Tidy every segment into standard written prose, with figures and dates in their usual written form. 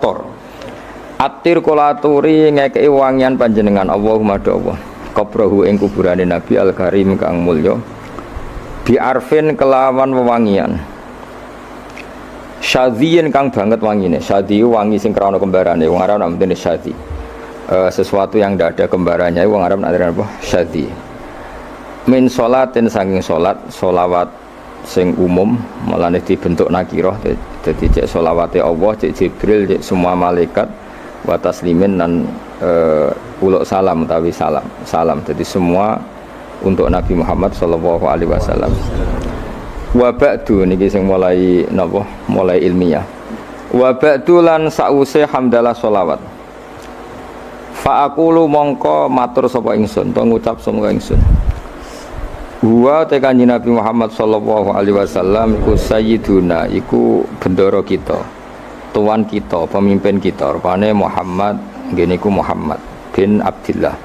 Attor. Atir kolaturi ngekei wangian panjenengan Allahumma do Allah. Qabrahu ing kuburane Nabi Al-Karim kang mulya. Bi arfin kelawan wewangian. Syadhiyin kang banget wangine. Syadhi wangi sing krana kembarane. Wong Arab namane syadhi. Sesuatu yang tidak ada kembarannya wong Arab namane apa? Syadhi. Min sholatin saking salat, sholawat sing umum malane dibentuk nakirah. Dadi cek sholawate Allah, cek Jibril, cek semua malaikat wa taslimin dan uluk salam utawi salam jadi semua untuk Nabi Muhammad sallallahu alaihi wasallam. Wa ba'du niki sing mulai napa mulai ilmiah. Wa ba'du lan sause hamdalah sholawat. Fa aqulu mongko matur sapa ingsun to ngucap sapa ingsun. Wa te kanjeng Nabi Muhammad sallallahu alaihi wasallam iku sayyiduna iku bendoro kita. Tuan kita, pemimpin kita, rupane Muhammad, geniku Muhammad bin Abdillah.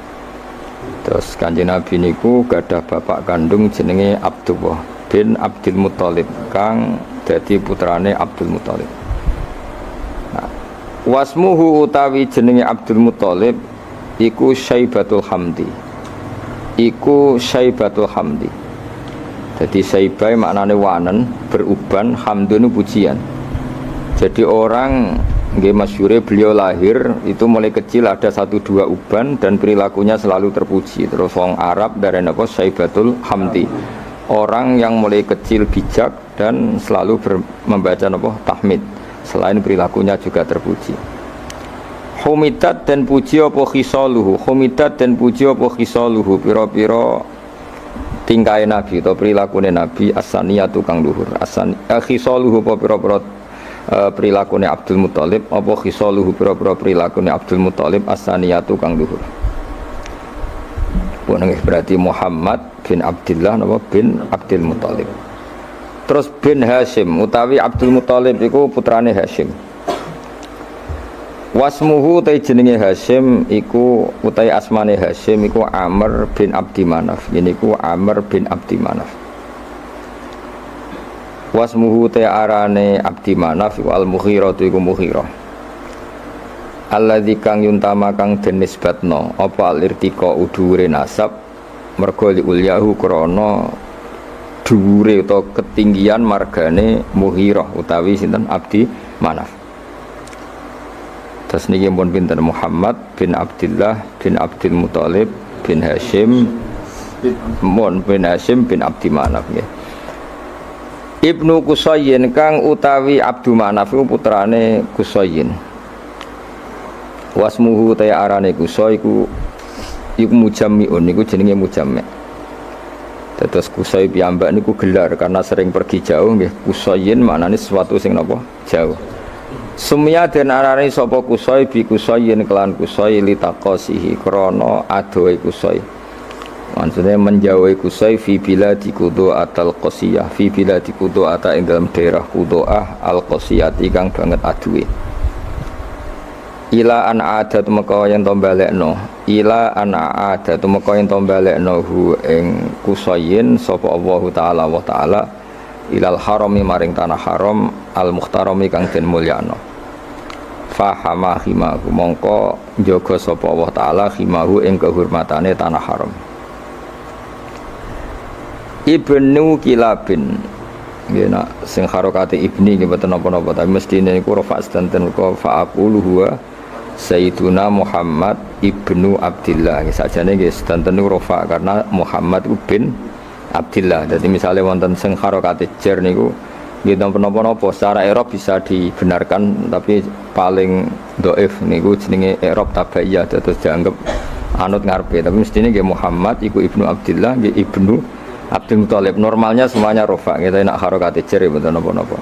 Terus kanjeng Nabi niku gadah bapak kandung jenenge Abdullah bin Abdul Muthalib, kang dadi putrane Abdul Muthalib. Nah, wasmuhu utawi jenenge Abdul Muthalib iku Syaibatul Hamdi. Iku Syaibatul Hamdi. Jadi Syaibai maknane wanen, beruban, hamdun pujian. Jadi orang nggih masyhure beliau lahir itu mulai kecil ada 1-2 uban dan perilakunya selalu terpuji. Terus wong Arab dari apa Syaibatul Hamdi. Orang yang mulai kecil bijak dan selalu membaca apa tahmid. Selain perilakunya juga terpuji. Humidat dan puji apa khisaluhu. Humidat dan puji apa khisaluhu pira-pira tingkahe Nabi atau perilakune Nabi as-saniyatu kang luhur. Khisaluhu apa pira-pira perilakune Abdul Muthalib apa khisaluhu pira-pira perilakune Abdul Muthalib as-saniyatu kang luhur. Puneng berarti Muhammad bin Abdillah napa bin Abdul Muthalib. Terus bin Hashim utawi Abdul Muthalib iku putrane Hashim. Wasmuhu ta jenenge Hashim iku utawi asmane Hashim iku Amr bin Abdi Manaf. Niku Amr bin Abdi Manaf. Wasmuhu ta'arane Abdi Manaf wal Mughirah iku Mughirah. Alladzi kang yuntama kang den nisbatno apa alirtika udhure nasab mergo li ulyahu krana dhuwure utawa ketinggian margane Mughirah utawi sinten Abdi Manaf. Terus niki pun pinten Muhammad bin Abdillah bin Abdul Muthalib bin Hashim bin Hashim bin Abdi Manaf nggih. Ibnu Qusayyin kang utawi Abdu Manaf putrane Qusayyin. Wasmuhu ta arane Qusay iku mujammiun niku jenenge mujammi'. Terus Qusay piyambak niku gelar karena sering pergi jauh nggih. Qusayyin maknane sesuatu sing napa? Jauh. Sumya den arane sapa Qusay bi Qusayyin kelan Qusay litaqasihi krana adohe Qusay. Maksudnya menjauhi Qusay fi biladi Qudu'ah al-Qasiyah fi biladi Qudu'ah ing dalam daerah Qudu'ah al-Qasiyah kang banget aduwe. Ila an adat meka yen to balekno ila an adat meka yen to balekno hu ing Qusayyin sapa Allah taala wa taala ilal harami maring tanah haram al-mukhtarami kang den mulyana. Fahama khimahu mongko njaga sapa Allah taala khimahu ing kehormatane tanah haram. Ibnu Kilabin nggih nak sing harokate ibni nggih mboten napa-napa tapi mestine niku rafa sedanten kok fa'aqulu huwa Sayyiduna Muhammad ibnu Abdillah nggih sajane nggih sedanten niku rafa karena Muhammad bin Abdillah. Jadi misalnya wonten sing harokate jar niku nggih napa-napa secara i'rab bisa dibenarkan tapi paling dhaif niku jenenge i'rab tabaiyah terus dianggap anut ngarepe tapi mestine nggih Muhammad iku ibnu Abdillah nggih ibnu Abdul Muthalib. Normalnya semuanya rofa kita nak harokate cer betul napa-napa.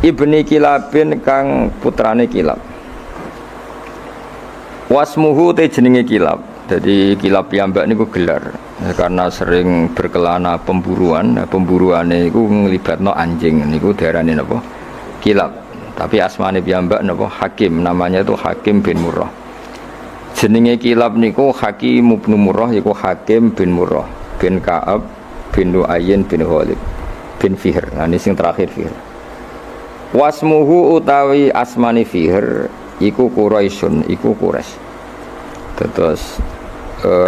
Ibni Kilabin kang putrane Kilab. Wasmuhu te jenenge Kilab. Jadi Kilab piyambak niku gelar karena sering berkelana pemburuan. Nah, pemburuane iku nglibatno anjing niku diarani napa? Kilab. Tapi asmane piyambak napa? Hakim. Namanya itu Hakim bin Murrah. Jenenge Kilab niku Hakim bin Murrah iku Hakim bin Murrah bin Ka'ab bin Lu'ayyin bin Ghalib bin Fihr. Nah ini sing terakhir Fihr. Wasmuhu utawi asmani fihr iku Quraisyun, iku Quraisy. Terus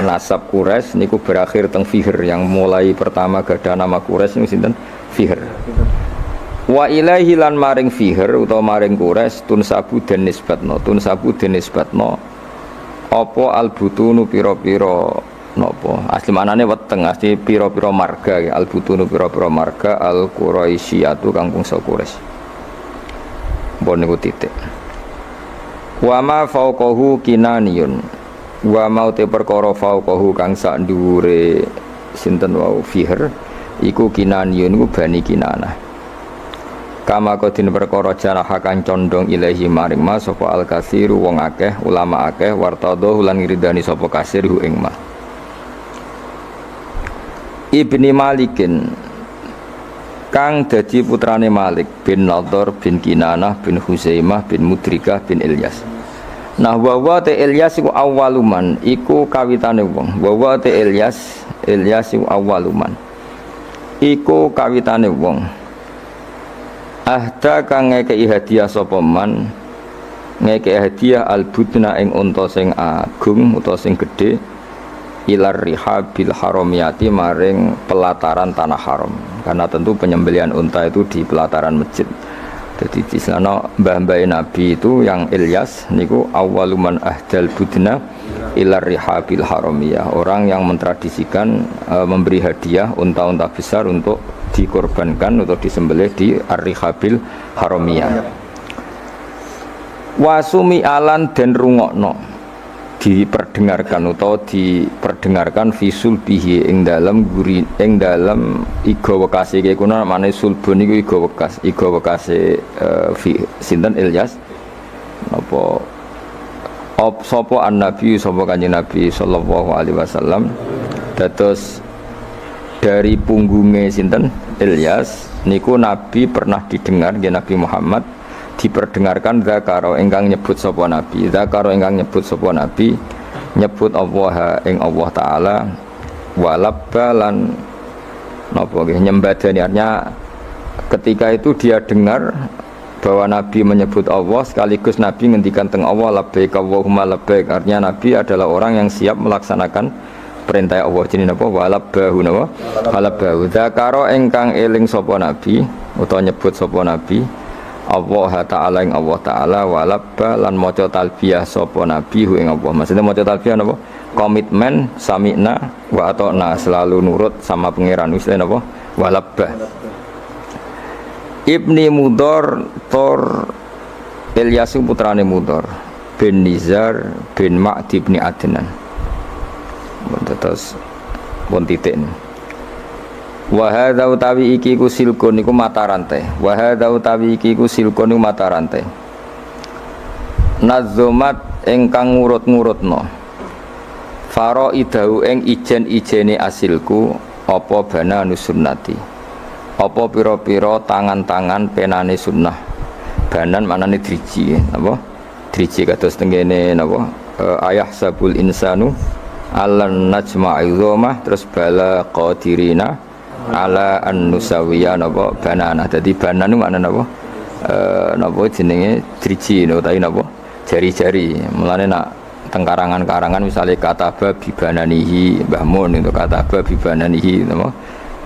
nasab Quraisy niku berakhir teng Fihr, yang mulai pertama gadah nama Quraisy niku sinten? Fihr. Wa ilaihi lan maring Fihr utawa maring Quraisy tunsabu den nisbatno apa albutunu pira-pira napa asli manane weteng, asli pira-pira marga ya. Albutunu pira-pira marga al Quraisyatu kang bangsa Quraisy. Mbon niku titik. Wa ma fauqahu kinaniyun wa mau te perkara fauqahu kang sak dhuwure sinten wau Fihr iku kinaniyun iku Bani Kinanah. Kama kodin perkara janaha kang condong ilahi maring ma sapa al katsiru wong akeh ulama akeh wartadho lan ngridani sapa kasir hu ing ma. Ibni Malikin kang dadi putrane Malik bin Nadhr bin Kinanah bin Huzaimah bin Mudrikah bin Ilyas. Nah wa te Ilyas iku awaluman iku kawitane wong. Wa te Ilyas iku awaluman iku kawitane wong. Ahda kang ngekei hadiah sapa man, ngekei hadiah albudna ing unta sing agung utawa sing gedhe ilar rihabil haramiyati maring pelataran tanah haram. Karena tentu penyembelihan unta itu di pelataran masjid. Jadi di sana mbah-mbah Nabi itu yang Ilyas niku awaluman ahdal budna ilar rihabil haramiyah, orang yang mentradisikan memberi hadiah unta-unta besar untuk dikorbankan atau disembelih di ar-rihabil haramiyah. Wasumi alan den rungokno diperdengarkan atau diperdengarkan visul bihi ing dalam guri ing dalam iga wekase iki kuna mane sulbun iku iga wekase sinten Ilyas napa sapa an-nabi sapa kanjeng Nabi sallallahu alaihi wasallam dados dari punggungnya sinten Ilyas niku Nabi pernah didengar nggih Nabi Muhammad diperdengarkan zakaro ingkang nyebut sapa Nabi nyebut Allah ing Allah taala walabbalan napa nggih nyembadani artinya ketika itu dia dengar bahwa Nabi menyebut Allah sekaligus Nabi ngendikan teng Allah labbaik Allahumma labbaik, artinya Nabi adalah orang yang siap melaksanakan perintah Allah. Jenenge napa walabbahu napa walabbahu zakaro ingkang eling sapa Nabi utawa nyebut sapa Nabi Allah taala ing Allah taala walabba lan maca talbiyah sapa Nabi hu ing Allah. Maksudnya maca talbiyah napa? Komitmen sami'na wa ata'na, selalu nurut sama pangeran wis napa? Walabba. Ibni Mudhar Tor Ilyas putrane Mudhar bin Nizar bin Ma'di bin Adnan. Terus pun titik ini. Wa hadza utawi iki ku silkun niku mata rantai. Wa hadza utawi iki ku silkun niku mata rantai. Nazumat ingkang ngurut-ngurutno. Faraidahu ing ijen-ijene asilku apa bana nusunnati. Apa pira-pira tangan-tangan penane sunnah. Banan manane driji, napa? Driji kados tengene napa? Ayah sabul insanu alan najma'i dhomah terus bala qadirina ala an nusawiya napa banana. Dadi banan niku maknane napa? Napa jenenge driji utawi napa? Jari-jari. Mulane nak teng karangan-karangan misale kataba bibananihi Mbah Mun itu kataba bibananihi napa?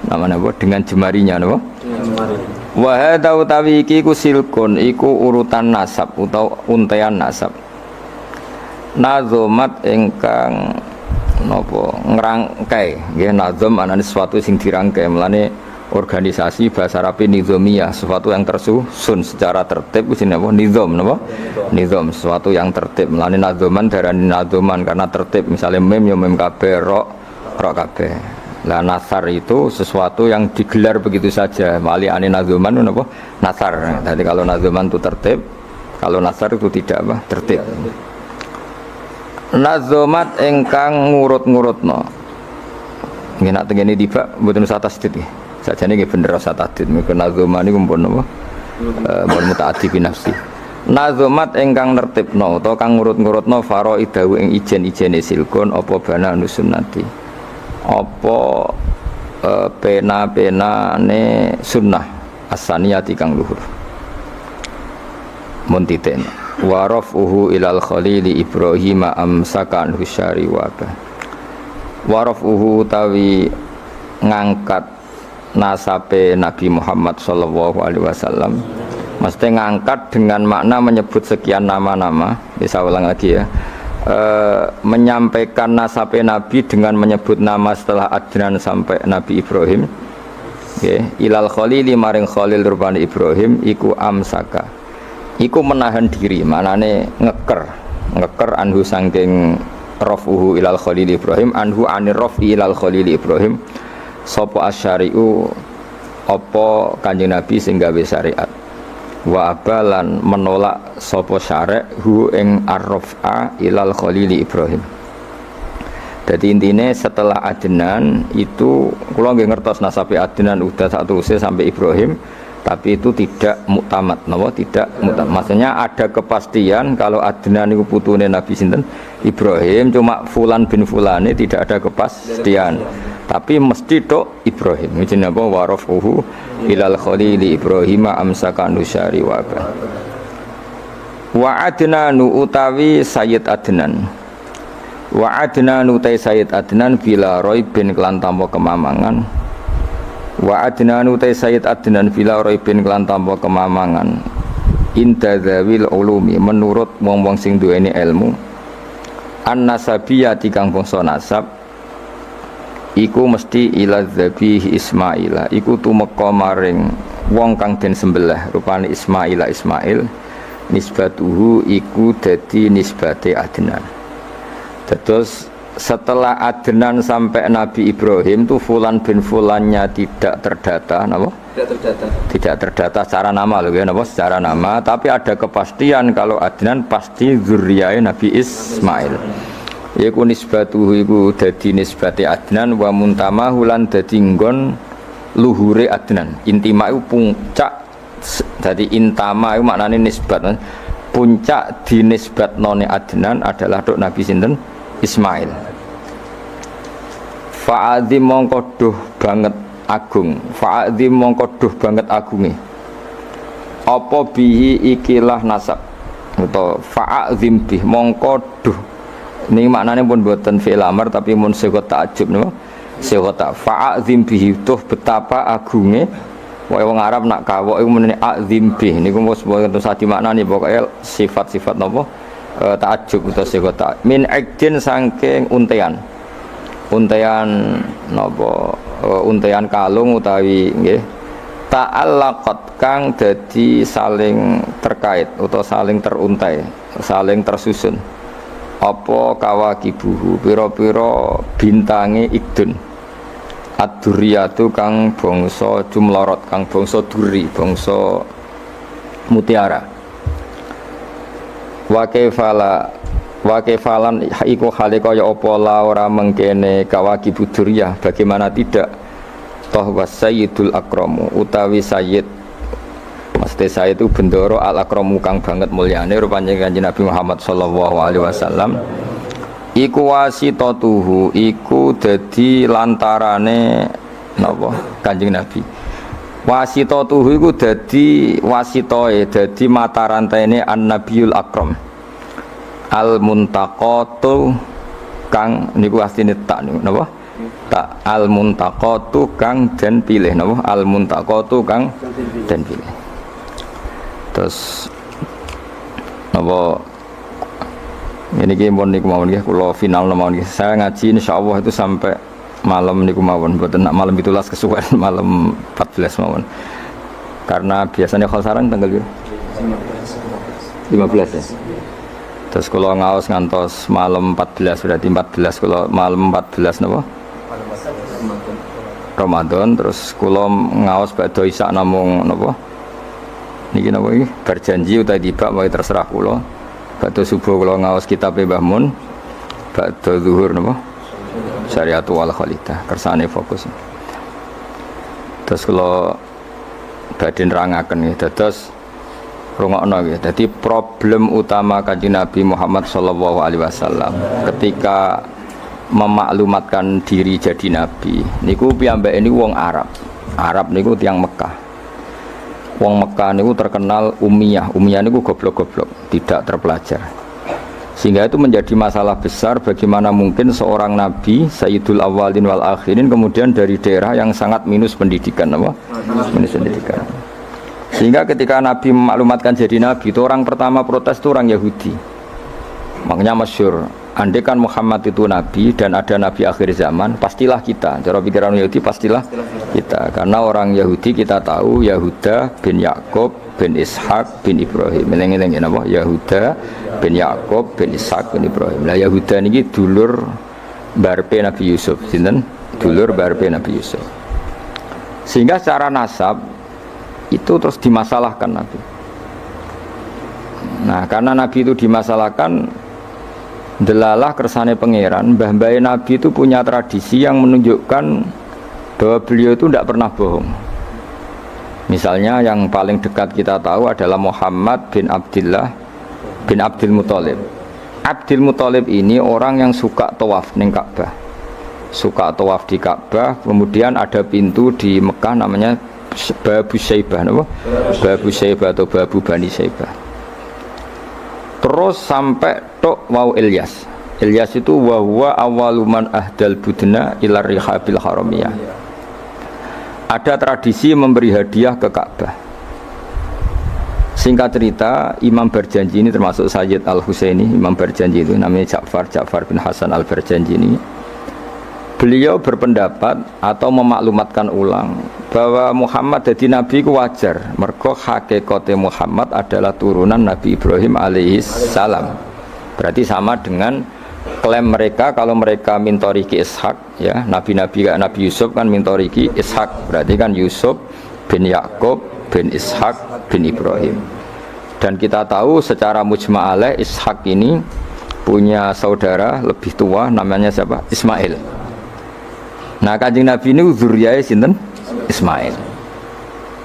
Namanya apa? Dengan jemarinya napa? Jemari. Wa hadza utawi iki ku silkun iku urutan nasab utawa untean nasab. Nazomat ingkang napa ngrangkai nggih nazam anane sesuatu sing dirangkai melane organisasi bahasa Arab nizamiyah sesuatu yang tersusun secara tertib wis napa nizam napa nizam sesuatu yang tertib melane nazoman darani nazoman karena tertib misalnya mem ya mem kabeh ro kabeh. Lah nasar itu sesuatu yang digelar begitu saja. Wali ane nazuman napa? Nasar. Jadi kalau nazuman itu tertib, kalau nasar itu tidak apa? Tertib. Nazumat engkang ngurut-ngurutno. Nggih nak tengene tiba mboten usah tasdid nggih. Sajane nggih bener usah tasdid. Mengko nazuman niku pun napa? Mun mutaaddi bi nafsi. Nazumat engkang nertibno utawa kang ngurut-ngurutno faraidahu ing ijen-ijene silkun apa bana nusunnati. Apa pena-penane sunnah asaniyati kang luhur. muntiten wa rafuhu ilal khalili Ibrahim amsakan husyari wabah wa rafuhu tawi ngangkat nasabe Nabi Muhammad sallallahu alaihi wasallam mesti ngangkat dengan makna menyebut sekian nama-nama bisa ulang lagi ya menyampaikan nasabe Nabi dengan menyebut nama setelah Adnan sampai Nabi Ibrahim okay. Ilal khalili maring khalil rupane Ibrahim iku amsaka iku menahan diri maknane ngeker anhu sangking rafuhu ilal khalili Ibrahim anhu anir rafi ilal khalili Ibrahim sapa asyari'u apa Kanjeng Nabi sing gawe syariat wa abalan menolak sapa syarek hu ing arrafa ilal khalili Ibrahim. Jadi intinya setelah Adnan itu kula nggih ngertos nasabe Adnan udah satu usia sampai Ibrahim tapi itu tidak muktamad napa tidak muktamad maksudnya ada kepastian kalau Adnan itu putune Nabi sinten Ibrahim cuma fulan bin fulane tidak ada kepastian tapi mesti tok Ibrahim jenenge apa warafuhu ilal khalili Ibrahim amsaka nusyari wa Adnanu utawi Sayyid Adnan wa Adnanu utai Sayyid Adnan bila roibin kelan tanpa kemamangan wa Adnanu utai Sayyid Adnan bila roibin kelan tanpa kemamangan inda dzawil ulumi menurut wong-wong sing duweni ilmu an-nasabiyati kang bangsa nasab iku mesti ila dzabih Ismaila iku tumeka maring wong kang den sembelih rupane Ismaila Ismail nisbatuhu iku dadi nisbate Adnan. Terus setelah Adnan sampai Nabi Ibrahim tuh fulan bin fulannya tidak terdata napa? Tidak terdata secara nama loh ya napa secara nama tapi ada kepastian kalau Adnan pasti zuriyae Nabi Ismail. Iku nisbatuhu iku dadi nisbate Adnan wa muntamahu lan dadi nggon luhure Adnan. Intima iku puncak dadi intama iku maknane nisbat. Puncak dinisbatnone Adnan adalah dok Nabi sinten Ismail. Fa'adzim mongko duh banget agung. Fa'adzim mongko duh banget agunge. Apa bihi ikilah nasab. Utawa fa'adzim bih mongko duh ini maknanya pun buatan fi'il amr tapi mun sigat ta'ajjub napa sigat fa'azim bihi tuh betapa agungnya wong Arab nak kawok iku menene azim bih niku wis boten sadi maknane pokoke sifat-sifat napa ta'ajjub utawa sigat min ikdin saking untean napa untean kalung utawi nggih ta'allaqat kang dadi saling terkait utawa saling teruntai saling tersusun apa kawakibuhu pira-pira bintange ikdun ad-durriyatu kang bangsa jumlorot kang bangsa duri bangsa mutiara wa kaifalan iku hale kaya apa la ora mengkene kawakibu durriyah bagaimana tidak toh wasayyidul akramu utawi sayyid Maksudnya saya itu bendoro al-akramu kang banget mulyane rupanya Kanjeng Nabi Muhammad sallallahu alaihi wasallam iku wasitatuhu iku dadi lantarane napa Kanjeng Nabi wasitatuhu iku dadi wasitoe dadi mata rantaine an-nabiyul akram al-muntaqatu kang niku asline tak niku napa tak al-muntaqatu kang den pilih napa al-muntaqatu kang den pilih. Terus apa ini pun niku mawon nggih kula final mawon nggih. Saya ngaji insyaallah itu sampai malam niku mawon, mboten nak malam 17 kesuwen malam 14 mawon. Karena biasanya kalau sarang tanggal 15 ya. Terus kula ngaos ngantos malam 14 berarti 14 kula malam 14 napa? Ramadan terus kula ngaos badhe isak namung napa? Niki napa iki berjanji utawa tiba wae terserah kula. Badhe subuh kula ngaos kitab Mbah Mun. Badhe zuhur napa? Syariatu wal khalidah kersane fokus. Terus kula badhe nerangaken nggih dados rungokno nggih. Dadi problem utama Kanjeng Nabi Muhammad sallallahu alaihi wasallam ketika memaklumatkan diri jadi nabi niku piyambake niku wong Arab. Arab niku tiyang Mekah. wong Mekah niku terkenal ummiyah. Ummiyah niku goblok-goblok, tidak terpelajar. Sehingga itu menjadi masalah besar bagaimana mungkin seorang nabi Sayyidul Awwalin wal Akhirin kemudian dari daerah yang sangat minus pendidikan, apa? Minus pendidikan. Sehingga ketika Nabi memaklumatkan jadi nabi, itu orang pertama protes itu orang Yahudi. Makanya masyhur, andai kan Muhammad itu nabi dan ada nabi akhir zaman, pastilah kita. Cara pikiran Yahudi pastilah kita. Karena orang Yahudi kita tahu Yahuda bin Yakub bin Ishak bin Ibrahim. Meleng-eleng napa? Yahuda bin Yakub bin Ishak bin Ibrahim. Lah Yahuda niki dulur barpe Nabi Yusuf, sinten? Dulur barpe Nabi Yusuf. Sehingga secara nasab itu terus dimasalahkan Nabi. Nah, karena Nabi itu dimasalahkan, delalah kersane pangeran, mbah-mbah Nabi itu punya tradisi yang menunjukkan bahwa beliau itu tidak pernah bohong. Misalnya yang paling dekat kita tahu adalah Muhammad bin Abdullah bin Abdul Muthalib. Abdul Muthalib ini orang yang suka tawaf ning Ka'bah. Suka tawaf di Ka'bah, kemudian ada pintu di Mekah namanya Babu Syaibah, apa? Babu Syaibah atau Babu Bani Syaibah. Terus sampai tok wau Ilyas. Ilyas itu wa huwa awwaluman ahdal budna ila rihabil haramiyah. Ada tradisi memberi hadiah ke Ka'bah. Singkat cerita, Imam Barjanji ini termasuk Sayyid Al-Husaini. Imam Barjanji itu namanya Ja'far bin Hasan Al-Barjanji ini. Beliau berpendapat atau memaklumatkan ulang bahwa Muhammad jadi nabi ku wajar. Mergo hakikate Muhammad adalah turunan Nabi Ibrahim alaihis salam. Berarti sama dengan klaim mereka kalau mereka mintoriki Ishak, ya, nabi-nabi kayak Nabi Yusuf kan mintoriki Ishak. Berarti kan Yusuf bin Yakub bin Ishak bin Ibrahim. Dan kita tahu secara mujma'aleh Ishak ini punya saudara lebih tua namanya siapa? Ismail. Nah, Kanjeng Nabi ini zuriyahnya sinten? Ismail.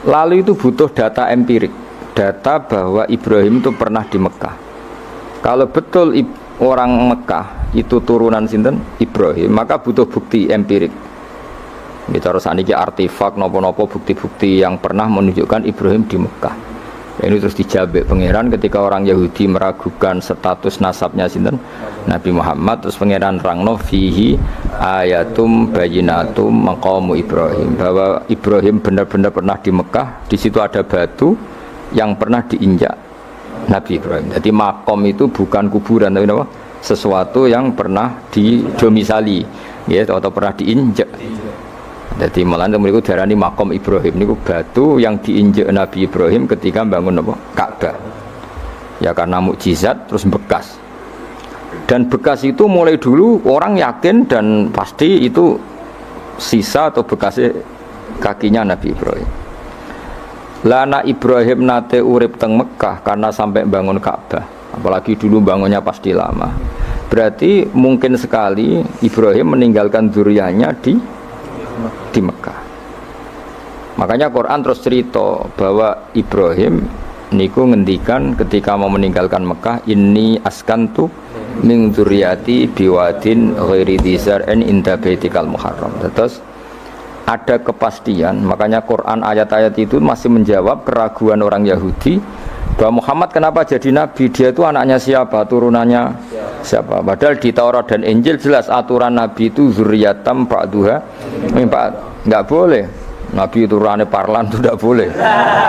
Lalu itu butuh data empirik, data bahwa Ibrahim itu pernah di Mekah. Kalau betul orang Mekah itu turunan sinten? Ibrahim, maka butuh bukti empirik. Bicara saniki artefak nopo-nopo bukti-bukti yang pernah menunjukkan Ibrahim di Mekah. Ini terus dijabek pangeran ketika orang Yahudi meragukan status nasabnya sinten? Nabi Muhammad. Terus pangeran rangno fihi ayatum bayinatum maqamu Ibrahim, bahwa Ibrahim benar-benar pernah di Mekah. Di situ ada batu yang pernah diinjak Nabi Ibrahim. Jadi makom itu bukan kuburan tapi apa? Sesuatu yang pernah didomisali, ya, atau pernah diinjak. Jadi malah mereka darani makom Ibrahim ini batu yang diinjak Nabi Ibrahim ketika bangun apa? Ka'bah. Ya karena mukjizat terus bekas. Dan bekas itu mulai dulu orang yakin dan pasti itu sisa atau bekasnya kakinya Nabi Ibrahim. Lana Ibrahim nate urip teng Mekah karena sampai bangun Ka'bah. Apalagi dulu bangunnya pasti lama. Berarti mungkin sekali Ibrahim meninggalkan zuriyahnya di Mekah. Makanya Quran terus cerita bahwa Ibrahim niku ngendikan ketika mau meninggalkan Mekah, inni askantu min dzurriyyati biwadin ghairi dzar'in inda baitikal muharram. Terus ada kepastian, makanya Quran ayat-ayat itu masih menjawab keraguan orang Yahudi bahwa Muhammad kenapa jadi nabi, dia itu anaknya siapa, turunannya siapa. Padahal di Taurat dan Injil jelas aturan nabi itu zuriyatam ba'duha min ba'd. Enggak boleh nabi turunannya Parlan itu tidak boleh,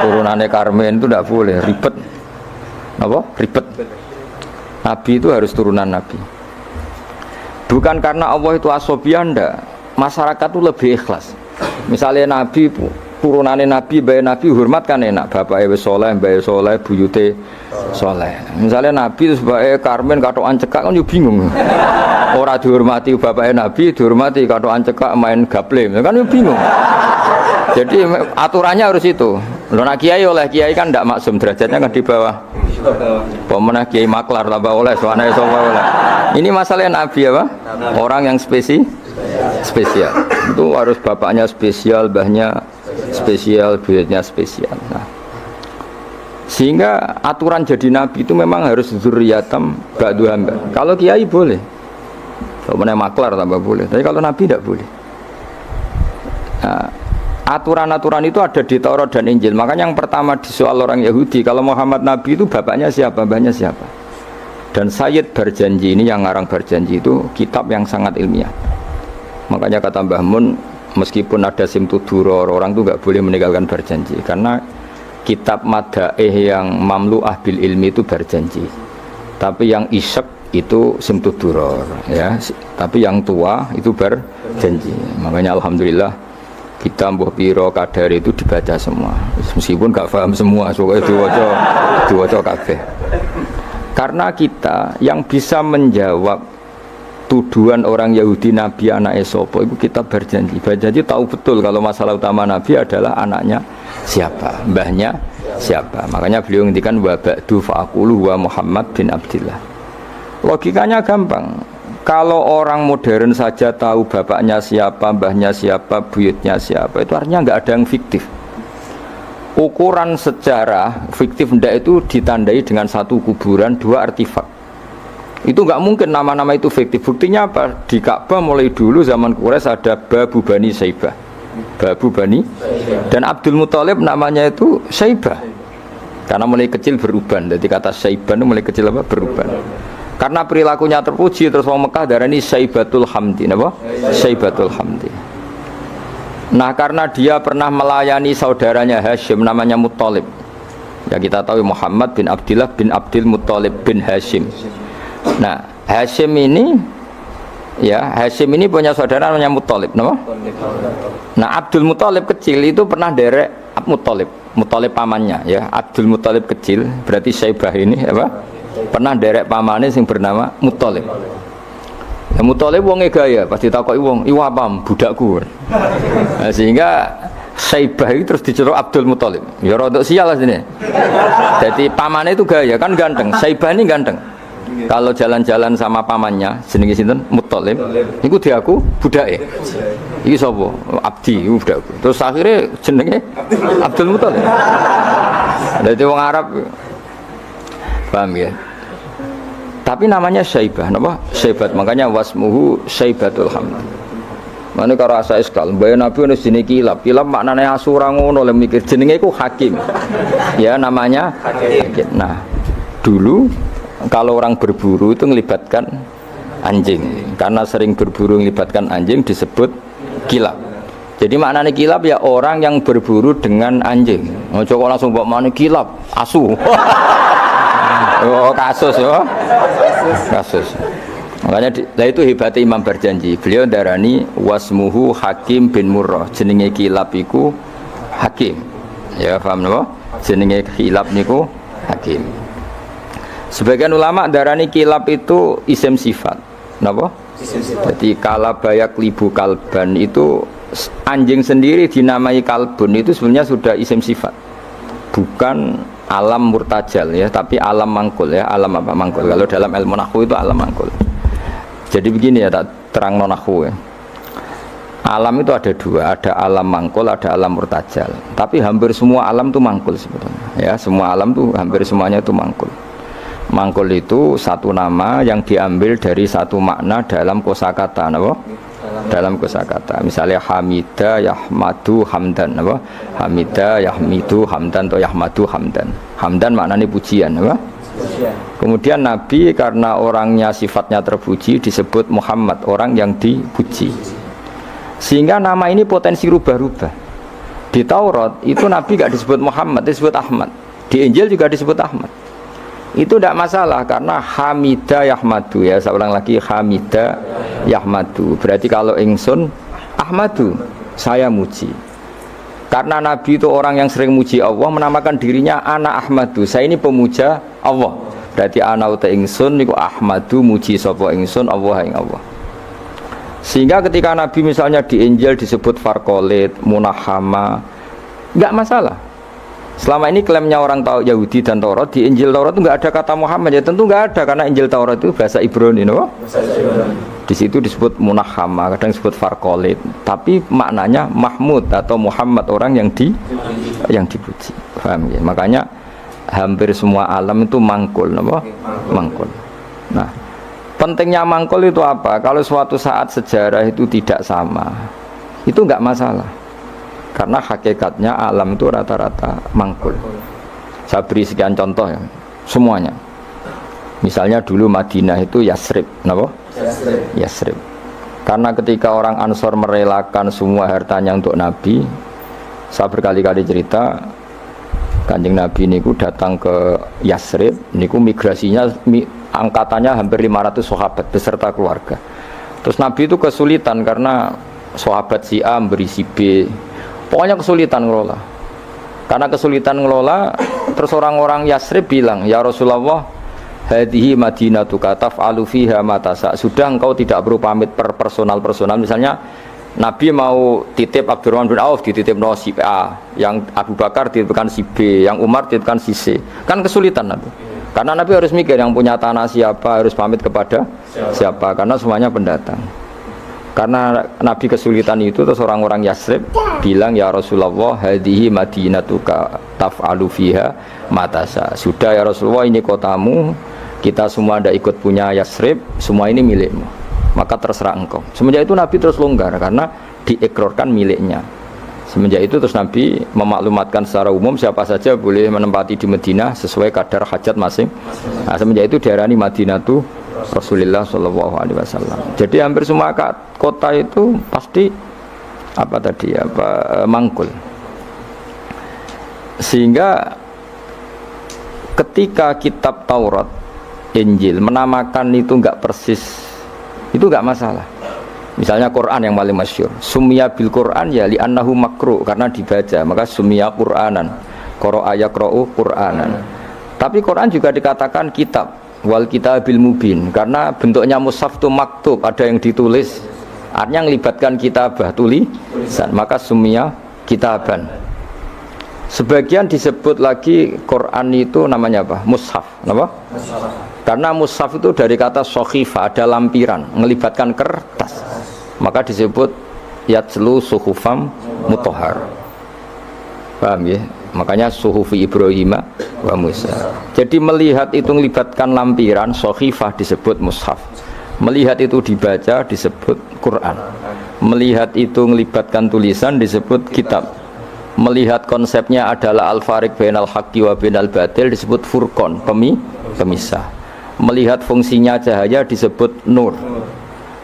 turunannya Karmen itu tidak boleh, ribet. Apa? Ribet. Nabi itu harus turunan nabi. Bukan karena Allah itu asobiyah, enggak. Masyarakat itu lebih ikhlas. Misalnya nabi turunannya nabi, bayi nabi hormat kan enak, bapaknya soleh, bayi soleh, buyute soleh. Misalnya nabi terus bayi Karmen katokan cekak kan yo bingung. Orang dihormati bapaknya nabi, dihormati katokan cekak main gaple, kan yo bingung. Jadi aturannya harus itu. Lo nak kiai oleh kiai kan tidak maksum, derajatnya kan di bawah. Pemenang kiai maklar tambah oleh, soalnya oleh. Ini masalah nabi apa? Orang yang spesial. Itu harus bapaknya spesial, mbahnya spesial, buyutnya spesial. Nah, sehingga aturan jadi nabi itu memang harus zuriyatam ba'du hamba. Kalau kiai boleh, kalau maklar tambah boleh, tapi kalau nabi tidak boleh. Nah, aturan-aturan itu ada di Taurat dan Injil. Makanya yang pertama disoal orang Yahudi, kalau Muhammad Nabi itu bapaknya siapa, mbahnya siapa. Dan Sayyid Barjanji ini yang ngarang Barjanji itu kitab yang sangat ilmiah. Makanya kata Mbah Mun, meskipun ada simtuduror, orang itu nggak boleh meninggalkan Barjanji karena kitab madaih yang mamlu'ah bil ilmi itu Barjanji. Tapi yang isek itu simtuduror, ya. Tapi yang tua itu Barjanji. Makanya alhamdulillah kita mbuh piro kadar itu dibaca semua. Meskipun nggak paham semua, soalnya diwaca kabeh. Karena kita yang bisa menjawab tuduhan orang Yahudi Nabi anak Esopo itu kita Barjanji. Barjanji tahu betul kalau masalah utama Nabi adalah anaknya siapa, mbahnya siapa. Makanya beliau ngendikan wa ba'du fa'aqulu wa Muhammad bin Abdillah. Logikanya gampang. Kalau orang modern saja tahu bapaknya siapa, mbahnya siapa, buyutnya siapa, itu artinya nggak ada yang fiktif. Ukuran sejarah fiktif ndak itu ditandai dengan satu kuburan, dua artefak. Itu nggak mungkin nama-nama itu fiktif. Buktinya apa? Di Ka'bah mulai dulu zaman Quraisy ada Babu Bani Saibah, Babu Bani, dan Abdul Muthalib namanya itu Saibah karena mulai kecil beruban. Jadi kata Saibah itu mulai kecil apa? Beruban. Karena perilakunya terpuji terus orang Mekah darani Saibatul Hamdi, apa? Saibatul Hamdi. Nah karena dia pernah melayani saudaranya Hashim namanya Muthalib. Ya kita tahu Muhammad bin Abdillah bin Abdul Muthalib bin Hashim. Nah Hashim ini punya saudara namanya Muthalib, nama? Nah Abdul Muthalib kecil itu pernah derek Muthalib pamannya, ya. Abdul Muthalib kecil berarti Saibah ini apa? Pernah derek pamannya yang bernama Muthalib. Ya, Muthalib wonge gaya, pasti takoki wong, "Iwa pam budakku." Nah, sehingga Saibah itu terus diceluk Abdul Muthalib. Ya rodok sial lah sini. Jadi pamannya itu gaya, kan ganteng. Saibah ini ganteng. Kalau jalan-jalan sama pamannya, jenenge sinten? Muthalib. Iku diaku budake. Iki sapa? Abdi, iku budakku. Terus akhirnya jenenge Abdul Muthalib. Dadi wong Arab. Paham ya? Tapi namanya Saibah, napa? Saibat, makanya wasmuhu Saibatul Hamd. Mane karo asa iskal, mbaya Nabi ono jenenge Kilab. Kilab maknane asura ngono le mikir jenenge iku Hakim. Ya namanya Hakim. Nah, dulu kalau orang berburu itu melibatkan anjing. Karena sering berburu melibatkan anjing disebut Kilab. Jadi maknane Kilab ya orang yang berburu dengan anjing. Ojo kok langsung mbok maknane Kilab, asu. Oh kasus ya, kasus. Makanya itu hebatnya Imam Barjanji. Beliau darani wasmuhu Hakim bin Murrah. Jenenge Kilab iku Hakim. Ya paham napa? Jenenge Kilab niku Hakim. Sebagian ulama darani Kilab itu isim sifat. Napa? Jadi kalabayak libu kalban itu anjing sendiri dinamai kalbun itu sebenarnya sudah isim sifat. Bukan alam murtajal ya, tapi alam mangkul ya. Alam apa mangkul? Kalau dalam ilmu nahwu itu alam mangkul. Jadi begini ya, tak terang nahwu ya. Alam itu ada dua, ada alam mangkul, ada alam murtajal. Tapi hampir semua alam itu mangkul sebetulnya. Ya, semua alam itu hampir semuanya itu mangkul. Mangkul itu satu nama yang diambil dari satu makna dalam kosakata, apa? Dalam kosakata. Misalnya Hamida, Yahmadu, Hamdan, apa? Hamida, Yahmidu, Hamdan atau Yahmadu, Hamdan. Hamdan maknanya pujian, apa? Kemudian Nabi karena orangnya sifatnya terpuji disebut Muhammad, orang yang dipuji. Sehingga nama ini potensi rubah-rubah. Di Taurat itu Nabi gak disebut Muhammad, disebut Ahmad. Di Injil juga disebut Ahmad. Itu tidak masalah karena Hamida Yahmadu ya, saya ulang lagi Hamida Yahmadu. Berarti kalau ingsun Ahmadu, saya muji. Karena Nabi itu orang yang sering muji Allah, menamakan dirinya Ana Ahmadu. Saya ini pemuja Allah. Berarti ana uta ingsun niku Ahmadu muji sapa ingsun Allah ing Allah. Sehingga ketika Nabi misalnya di Injil disebut Farqolit, Munahama, enggak masalah. Selama ini klaimnya orang tahu Yahudi dan Taurat, di Injil Taurat itu enggak ada kata Muhammad, ya tentu enggak ada karena Injil Taurat itu bahasa Ibrani, no? Di situ disebut Munahama, kadang disebut Farqolit, tapi maknanya Mahmud atau Muhammad, orang yang dipuji. Paham ya? Makanya hampir semua alam itu mangkul, no? Mangkul. Nah, pentingnya mangkul itu apa? Kalau suatu saat sejarah itu tidak sama, itu enggak masalah. Karena hakikatnya alam itu rata-rata mangkul. Saya beri sekian contoh ya, semuanya. Misalnya dulu Madinah itu Yasrib, kenapa? Yasrib. Karena ketika orang Ansor merelakan semua hartanya untuk Nabi, saya berkali-kali cerita, Kanjeng Nabi niku datang ke Yasrib, niku migrasinya angkatannya hampir 500 sahabat beserta keluarga. Terus Nabi itu kesulitan karena sahabat si A memberi si B, pokoknya kesulitan ngelola. Karena kesulitan ngelola, terus orang-orang Yasrib bilang, ya Rasulullah, hadhihi madinatuka taf'alu fiha ma tasa. Sudah engkau tidak perlu pamit per personal. Misalnya Nabi mau titip Abdurrahman bin Auf dititip no si A, yang Abu Bakar dititipkan si B, yang Umar dititipkan si C. Kan kesulitan Nabi. Karena Nabi harus mikir yang punya tanah siapa, harus pamit kepada siapa, karena semuanya pendatang. Karena Nabi kesulitan itu, terus orang-orang Yasrib bilang, ya Rasulullah, hadhihi madinatuka taf'alu fiha matasa. Sudah ya Rasulullah, ini kotamu, kita semua ada ikut punya Yasrib, semua ini milikmu, maka terserah engkau. Semenjak itu Nabi terus longgar karena diikrarkan miliknya. Semenjak itu terus Nabi memaklumatkan secara umum siapa saja boleh menempati di Madinah sesuai kadar hajat masing. Nah, semenjak itu diarani Madinatu Rasulullah Shallallahu Alaihi Wasallam. Jadi hampir semua kota itu pasti mangkul. Sehingga ketika kitab Taurat, Injil menamakan itu enggak persis, itu enggak masalah. Misalnya Quran yang paling masyhur, sumya bil Quran ya li annahu makru, karena dibaca, maka sumya Quranan, qara'a yaqra'u Quranan. Tapi Quran juga dikatakan kitab, wal kitabil mubin, karena bentuknya mushaf itu maktub, ada yang ditulis, artinya melibatkan kitabah, tulisan, maka sumya kitaban. Sebagian disebut lagi Quran itu namanya apa? Mushaf, apa? Karena mushaf itu dari kata sokhifah, ada lampiran, melibatkan kertas, maka disebut yatslu suhufam mutahhar. Paham ya? Makanya suhufi Ibrahim wa Musa. Jadi melihat itu melibatkan lampiran, sokhifah disebut mushaf. Melihat itu dibaca disebut Quran. Melihat itu melibatkan tulisan disebut kitab. Melihat konsepnya adalah al-fariq bainal haqqi wa bainal batil disebut furqan, pemisah. Melihat fungsinya cahaya disebut nur.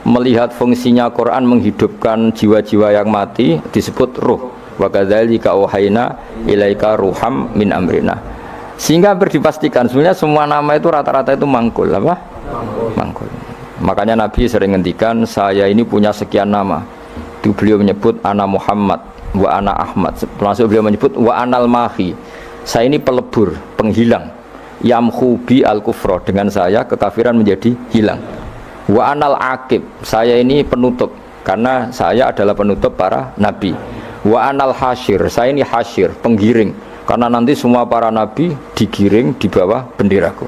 Melihat fungsinya Quran menghidupkan jiwa-jiwa yang mati disebut ruh. Wa kadzalika auhayna ilaika ruham min amrina. Sehingga berdipastikan sebenarnya semua nama itu rata-rata itu mangkul, apa? Mangkul. Makanya Nabi sering ngendikan, saya ini punya sekian nama. Itu beliau menyebut ana Muhammad wa ana Ahmad. Termasuk beliau menyebut wa anal mahi. Saya ini pelebur, penghilang. Yamhu bi al-kufra, dengan saya kekafiran menjadi hilang. Wa anal aqib, saya ini penutup, karena saya adalah penutup para nabi. Wa anal hasyir, saya ini hasyir, penggiring, karena nanti semua para nabi digiring di bawah benderaku.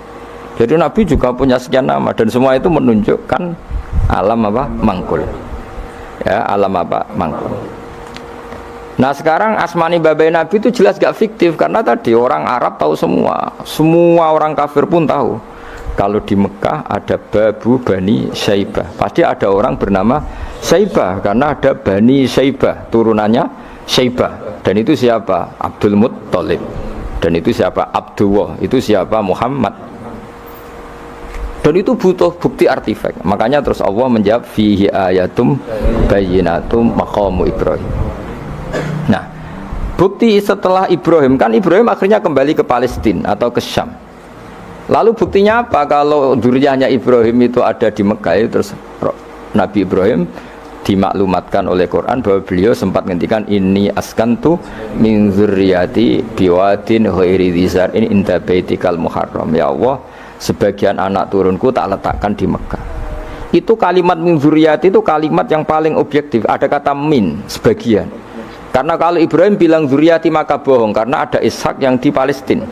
Jadi nabi juga punya sekian nama, dan semua itu menunjukkan alam apa? Mangkul. Ya, alam apa? Mangkul. Nah sekarang asmani babai nabi itu jelas gak fiktif, karena tadi orang Arab tahu semua orang kafir pun tahu. Kalau di Mekah ada Babu Bani Syaibah, pasti ada orang bernama Syaibah, karena ada Bani Syaibah, turunannya Syaibah. Dan itu siapa? Abdul Muttalib. Dan itu siapa? Abdullah. Itu siapa? Muhammad. Dan itu butuh bukti artefak. Makanya terus Allah menjawab fihi ayatum bayyinatum maqamu Ibrahim. Nah, bukti setelah Ibrahim, kan Ibrahim akhirnya kembali ke Palestina atau ke Syam. Lalu buktinya apa? Kalau dzurriyyahnya Ibrahim itu ada di Mekah, terus Nabi Ibrahim dimaklumatkan oleh Quran bahwa beliau sempat ngendikan inni askantu min dzurriyyati biwadin ghairi dzar'in inda baitikal muharram. Ya Allah, sebagian anak turunku tak letakkan di Mekah. Itu kalimat min dzurriyyati itu kalimat yang paling objektif. Ada kata min, sebagian. Karena kalau Ibrahim bilang dzurriyyati maka bohong, karena ada Ishak yang di Palestina.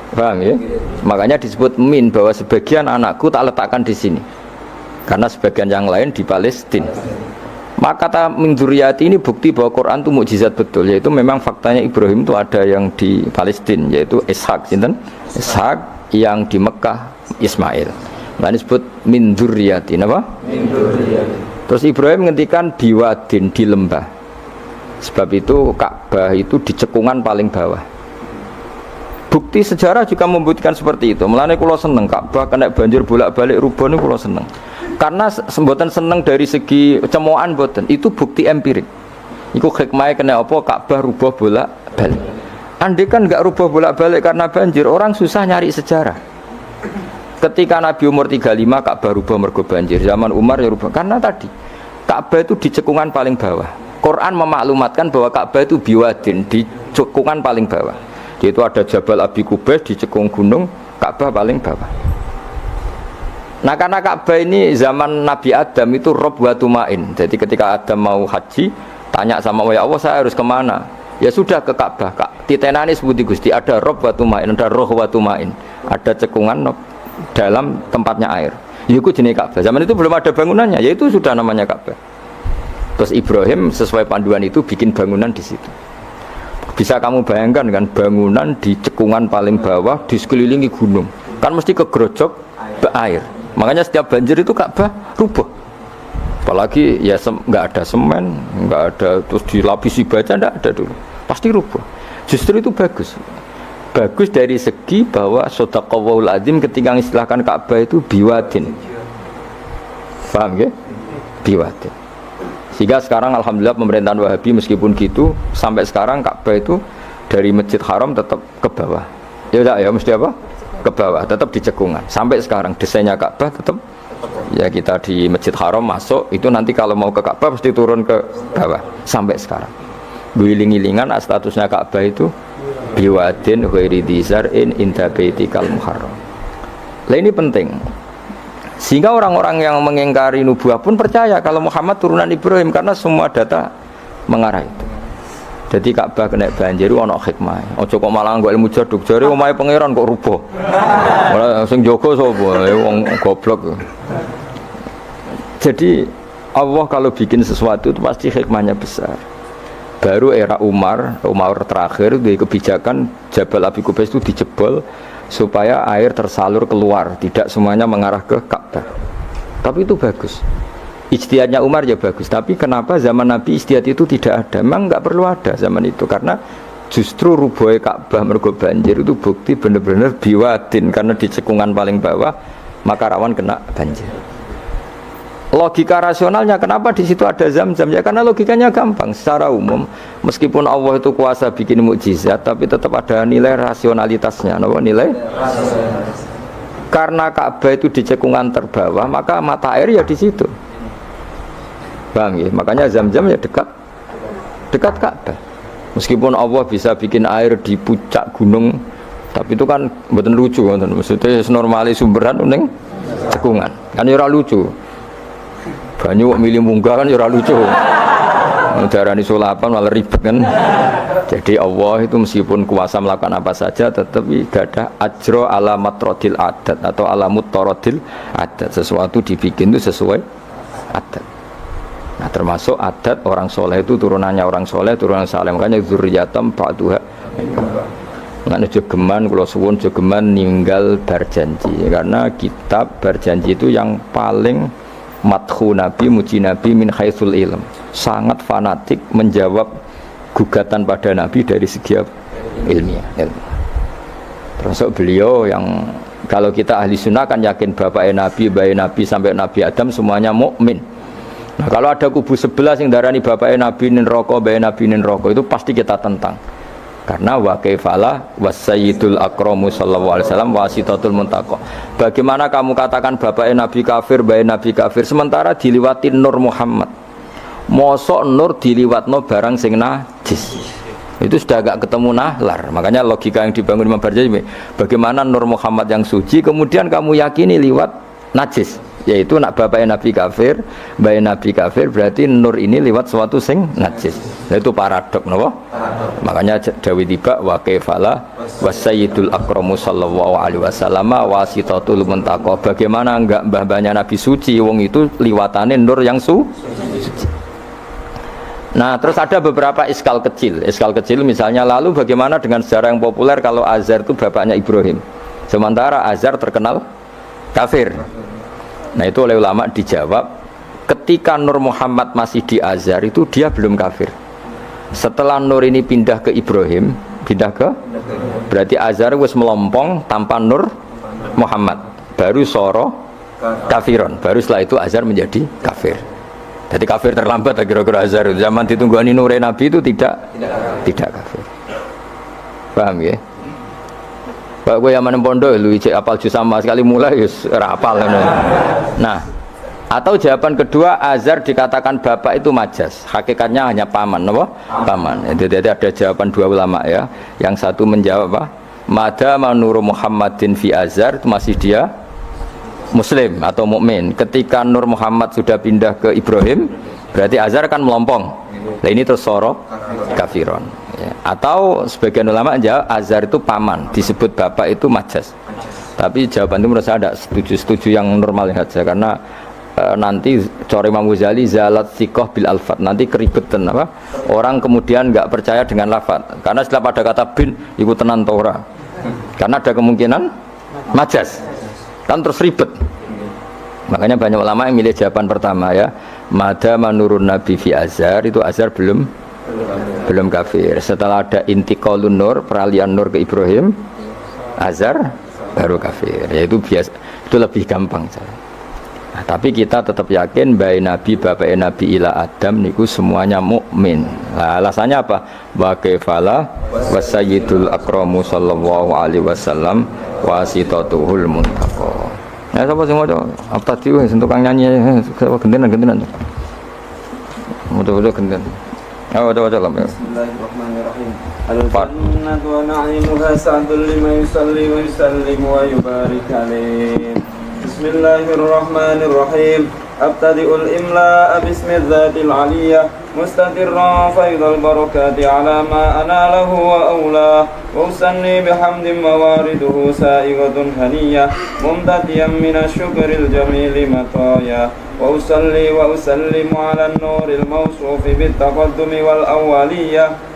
Paham ya? Makanya disebut min, bahwa sebagian anakku tak letakkan di sini, karena sebagian yang lain di Palestina. Maka kata min dzurriyyati ini bukti bahwa Quran itu mukjizat betul, yaitu memang faktanya Ibrahim itu ada yang di Palestina, yaitu Ishak, Ishak yang di Mekah Ismail. Nah disebut min dzurriyyati, apa? Min dzurriyyati. Terus Ibrahim menghentikan biwadin, di lembah. Sebab itu Ka'bah itu di cekungan paling bawah. Bukti sejarah juga membuktikan seperti itu. Mulane kula seneng Ka'bah kena banjir bolak-balik rubuh niku kula seneng. Karena mboten seneng dari segi cemoan mboten, itu bukti empirik. Iku hikmahnya kena apa Ka'bah rubuh bolak-balik. Andai kan enggak rubuh bolak-balik karena banjir, orang susah nyari sejarah. Ketika Nabi umur 35 Ka'bah rubuh mergo banjir, zaman Umar ya rubuh karena tadi Ka'bah itu di cekungan paling bawah. Quran memaklumatkan bahwa Ka'bah itu biwadin, di cekungan paling bawah. Yaitu ada Jabal Abi Qubais di cekung gunung, Ka'bah paling bawah. Nah karena Ka'bah ini zaman Nabi Adam itu rob wa tumain. Jadi ketika Adam mau haji, tanya sama ya Allah saya harus kemana? Ya sudah ke Ka'bah. Titenani sebuti Gusti, ada rob wa tumain, ada roh wa tumain, ada cekungan dalam tempatnya air. Itu jenis Ka'bah. Zaman itu belum ada bangunannya, yaitu sudah namanya Ka'bah. Terus Ibrahim sesuai panduan itu bikin bangunan di situ. Bisa kamu bayangkan kan bangunan di cekungan paling bawah di sekelilingi gunung. Kan mesti kegerojok air. Makanya setiap banjir itu Ka'bah rubuh. Apalagi ya nggak ada semen, nggak ada terus dilapisi baja, nggak ada dulu. Pasti rubuh. Justru itu bagus. Bagus dari segi bahwa shadaqallahul azim ketika mengistilahkan Ka'bah itu biwadin. Paham ya? Biwadin. Sehingga sekarang alhamdulillah pemerintahan Wahabi meskipun gitu sampai sekarang Ka'bah itu dari Masjid Haram tetap ke bawah. Ya udah ya mesti apa? Ke bawah, tetap di cekungan. Sampai sekarang desainnya Ka'bah tetap ya kita di Masjid Haram masuk itu nanti kalau mau ke Ka'bah pasti turun ke bawah sampai sekarang. Guling-gilingan statusnya Ka'bah itu biwadin ghairi dzar'in inda baitikal muharram. Lah ini penting. Sehingga orang-orang yang mengingkari nubuah pun percaya kalau Muhammad turunan Ibrahim karena semua data mengarah itu. Jadi Ka'bah kena banjir ana hikmah. Aja kok malah nggo ilmu jaduk jare omahe pangeran kok rubuh. Ora sing jaga sapa? Wong goblok. Jadi Allah kalau bikin sesuatu itu pasti hikmahnya besar. Baru era Umar terakhir di kebijakan Jabal Abi Qubais itu dijebol supaya air tersalur keluar, tidak semuanya mengarah ke Ka'bah. Tapi itu bagus. Ijtihadnya Umar ya bagus. Tapi kenapa zaman Nabi ijtihad itu tidak ada? Memang nggak perlu ada zaman itu karena justru rubuhnya Ka'bah mergo banjir itu bukti benar-benar biwadin karena di cekungan paling bawah maka rawan kena banjir. Logika rasionalnya kenapa di situ ada Zam-Zam ya karena logikanya gampang secara umum meskipun Allah itu kuasa bikin mukjizat tapi tetap ada nilai rasionalitasnya nilai karena Ka'bah itu di cekungan terbawah maka mata air ya di situ paham ya makanya Zam-Zam ya dekat Ka'bah meskipun Allah bisa bikin air di puncak gunung tapi itu kan betul lucu maksudnya normali sumberan ning cekungan kan ya lucu banyu milih munggah kan ya lucu darani sulapan malah ribet kan jadi Allah itu meskipun kuasa melakukan apa saja tetapi gak ada ajro ala matrodil adat atau ala muttorodil adat sesuatu dibikin itu sesuai adat nah termasuk adat orang soleh itu turunannya orang soleh turunan saleh makanya zuriyatam ba'duha makanya jogeman kalau suwun jogeman ninggal berjanji karena kitab berjanji itu yang paling madhu Nabi, muji Nabi min haitsul ilm sangat fanatik menjawab gugatan pada Nabi dari segi ilmiah termasuk beliau yang kalau kita ahli sunnah kan yakin bapaknya Nabi, bayi Nabi sampai Nabi Adam semuanya mukmin. Nah kalau ada kubu sebelah yang darani bapaknya Nabi nin roko, bayi Nabi nin roko itu pasti kita tentang karena wa kaifalah wasayyidul akramu sallallahu alaihi wasallam wasitatul muntaqo. Bagaimana kamu katakan bapaknya Nabi kafir, bayi Nabi kafir sementara diliwatin Nur Muhammad. Mosok Nur diliwatno barang sing najis. Itu sudah agak ketemu nahlar. Makanya logika yang dibangun Imam Barjani bagaimana Nur Muhammad yang suci kemudian kamu yakini liwat najis. Yaitu nak bapaknya Nabi kafir, bayi Nabi kafir berarti Nur ini liwat suatu sing najis. Nah, itu paradok napa? Makanya Dawi tiba wa kaifala wasayyidul akramu sallallahu alaihi wasallam wasitatul muntaqo. Bagaimana enggak mbah-mbahnya Nabi suci wong itu liwatane Nur yang suci. Nah, terus ada beberapa iskal kecil. Iskal kecil misalnya lalu bagaimana dengan sejarah yang populer kalau Azar itu bapaknya Ibrahim. Sementara Azar terkenal kafir. Nah itu oleh ulama dijawab ketika Nur Muhammad masih di Azhar itu dia belum kafir Setelah Nur ini pindah ke Ibrahim, berarti Azhar wis melompong tanpa Nur Muhammad. Baru soro kafiron. Baru setelah itu Azhar menjadi kafir. Jadi kafir terlambat kira-kira Azhar. Zaman ditunggani Nur Nabi itu tidak kafir. Paham ya? Pak gue yang mana pondok lu cek apal juz sama sekali mulai ora apal. Nah, atau jawaban kedua Azhar dikatakan bapak itu majas, hakikatnya hanya paman, apa? Paman. Jadi ada jawaban dua ulama ya. Yang satu menjawab apa? Mada manuru Muhammadin fi Azhar itu masih dia Muslim atau mukmin. Ketika Nur Muhammad sudah pindah ke Ibrahim, berarti Azhar kan melompong. Nah ini terus soro kafiron. Ya. Atau sebagian ulama jawab Azhar itu paman, disebut bapak itu majas. Tapi jawaban itu menurut saya tidak setuju yang normal saja karena nanti Cori Imam Ghazali zalat sikoh bil alfat, nanti keribetan apa? Orang kemudian nggak percaya dengan lafat karena setelah pada kata bin ikut tenan Torah karena ada kemungkinan majas kan terus ribet. Makanya banyak ulama yang milih jawaban pertama ya, mada manurun nabi fi Azhar, itu Azhar belum kafir. Setelah ada intiqalun nur, peralihan nur ke Ibrahim, Azhar baru kafir. Ya itu biasa, itu lebih gampang. Nah, tapi kita tetap yakin bayi Nabi, bapak Nabi ila Adam niku semuanya mukmin. Nah, alasannya apa? Wa kaifala wasayyidul akramu sallallahu alaihi wasallam wasitatuhul muntaqa. Nah, sapa sing maca? Apa tadi wis tukang nyanyi gentenan. Mudah-mudahan genten. Coba lah. Bismillahirrahmanirrahim. Al-jannatu wa na'imuha sa'dul liman yusalli wa yusallim wa yubarik alaih. Bismillahirrahmanirrahim. Abtadi'ul imla'a bismillahil aliyah mustadirran faidal barakati ala ma analah wa awlah wa usanni bihamdin mawariduhu sa'igatun haniyah mumtadiyan minasyukril jamili mataya wa usalli wa usallimu ala nuril mawsufi bittaqaddumi wal awwaliyah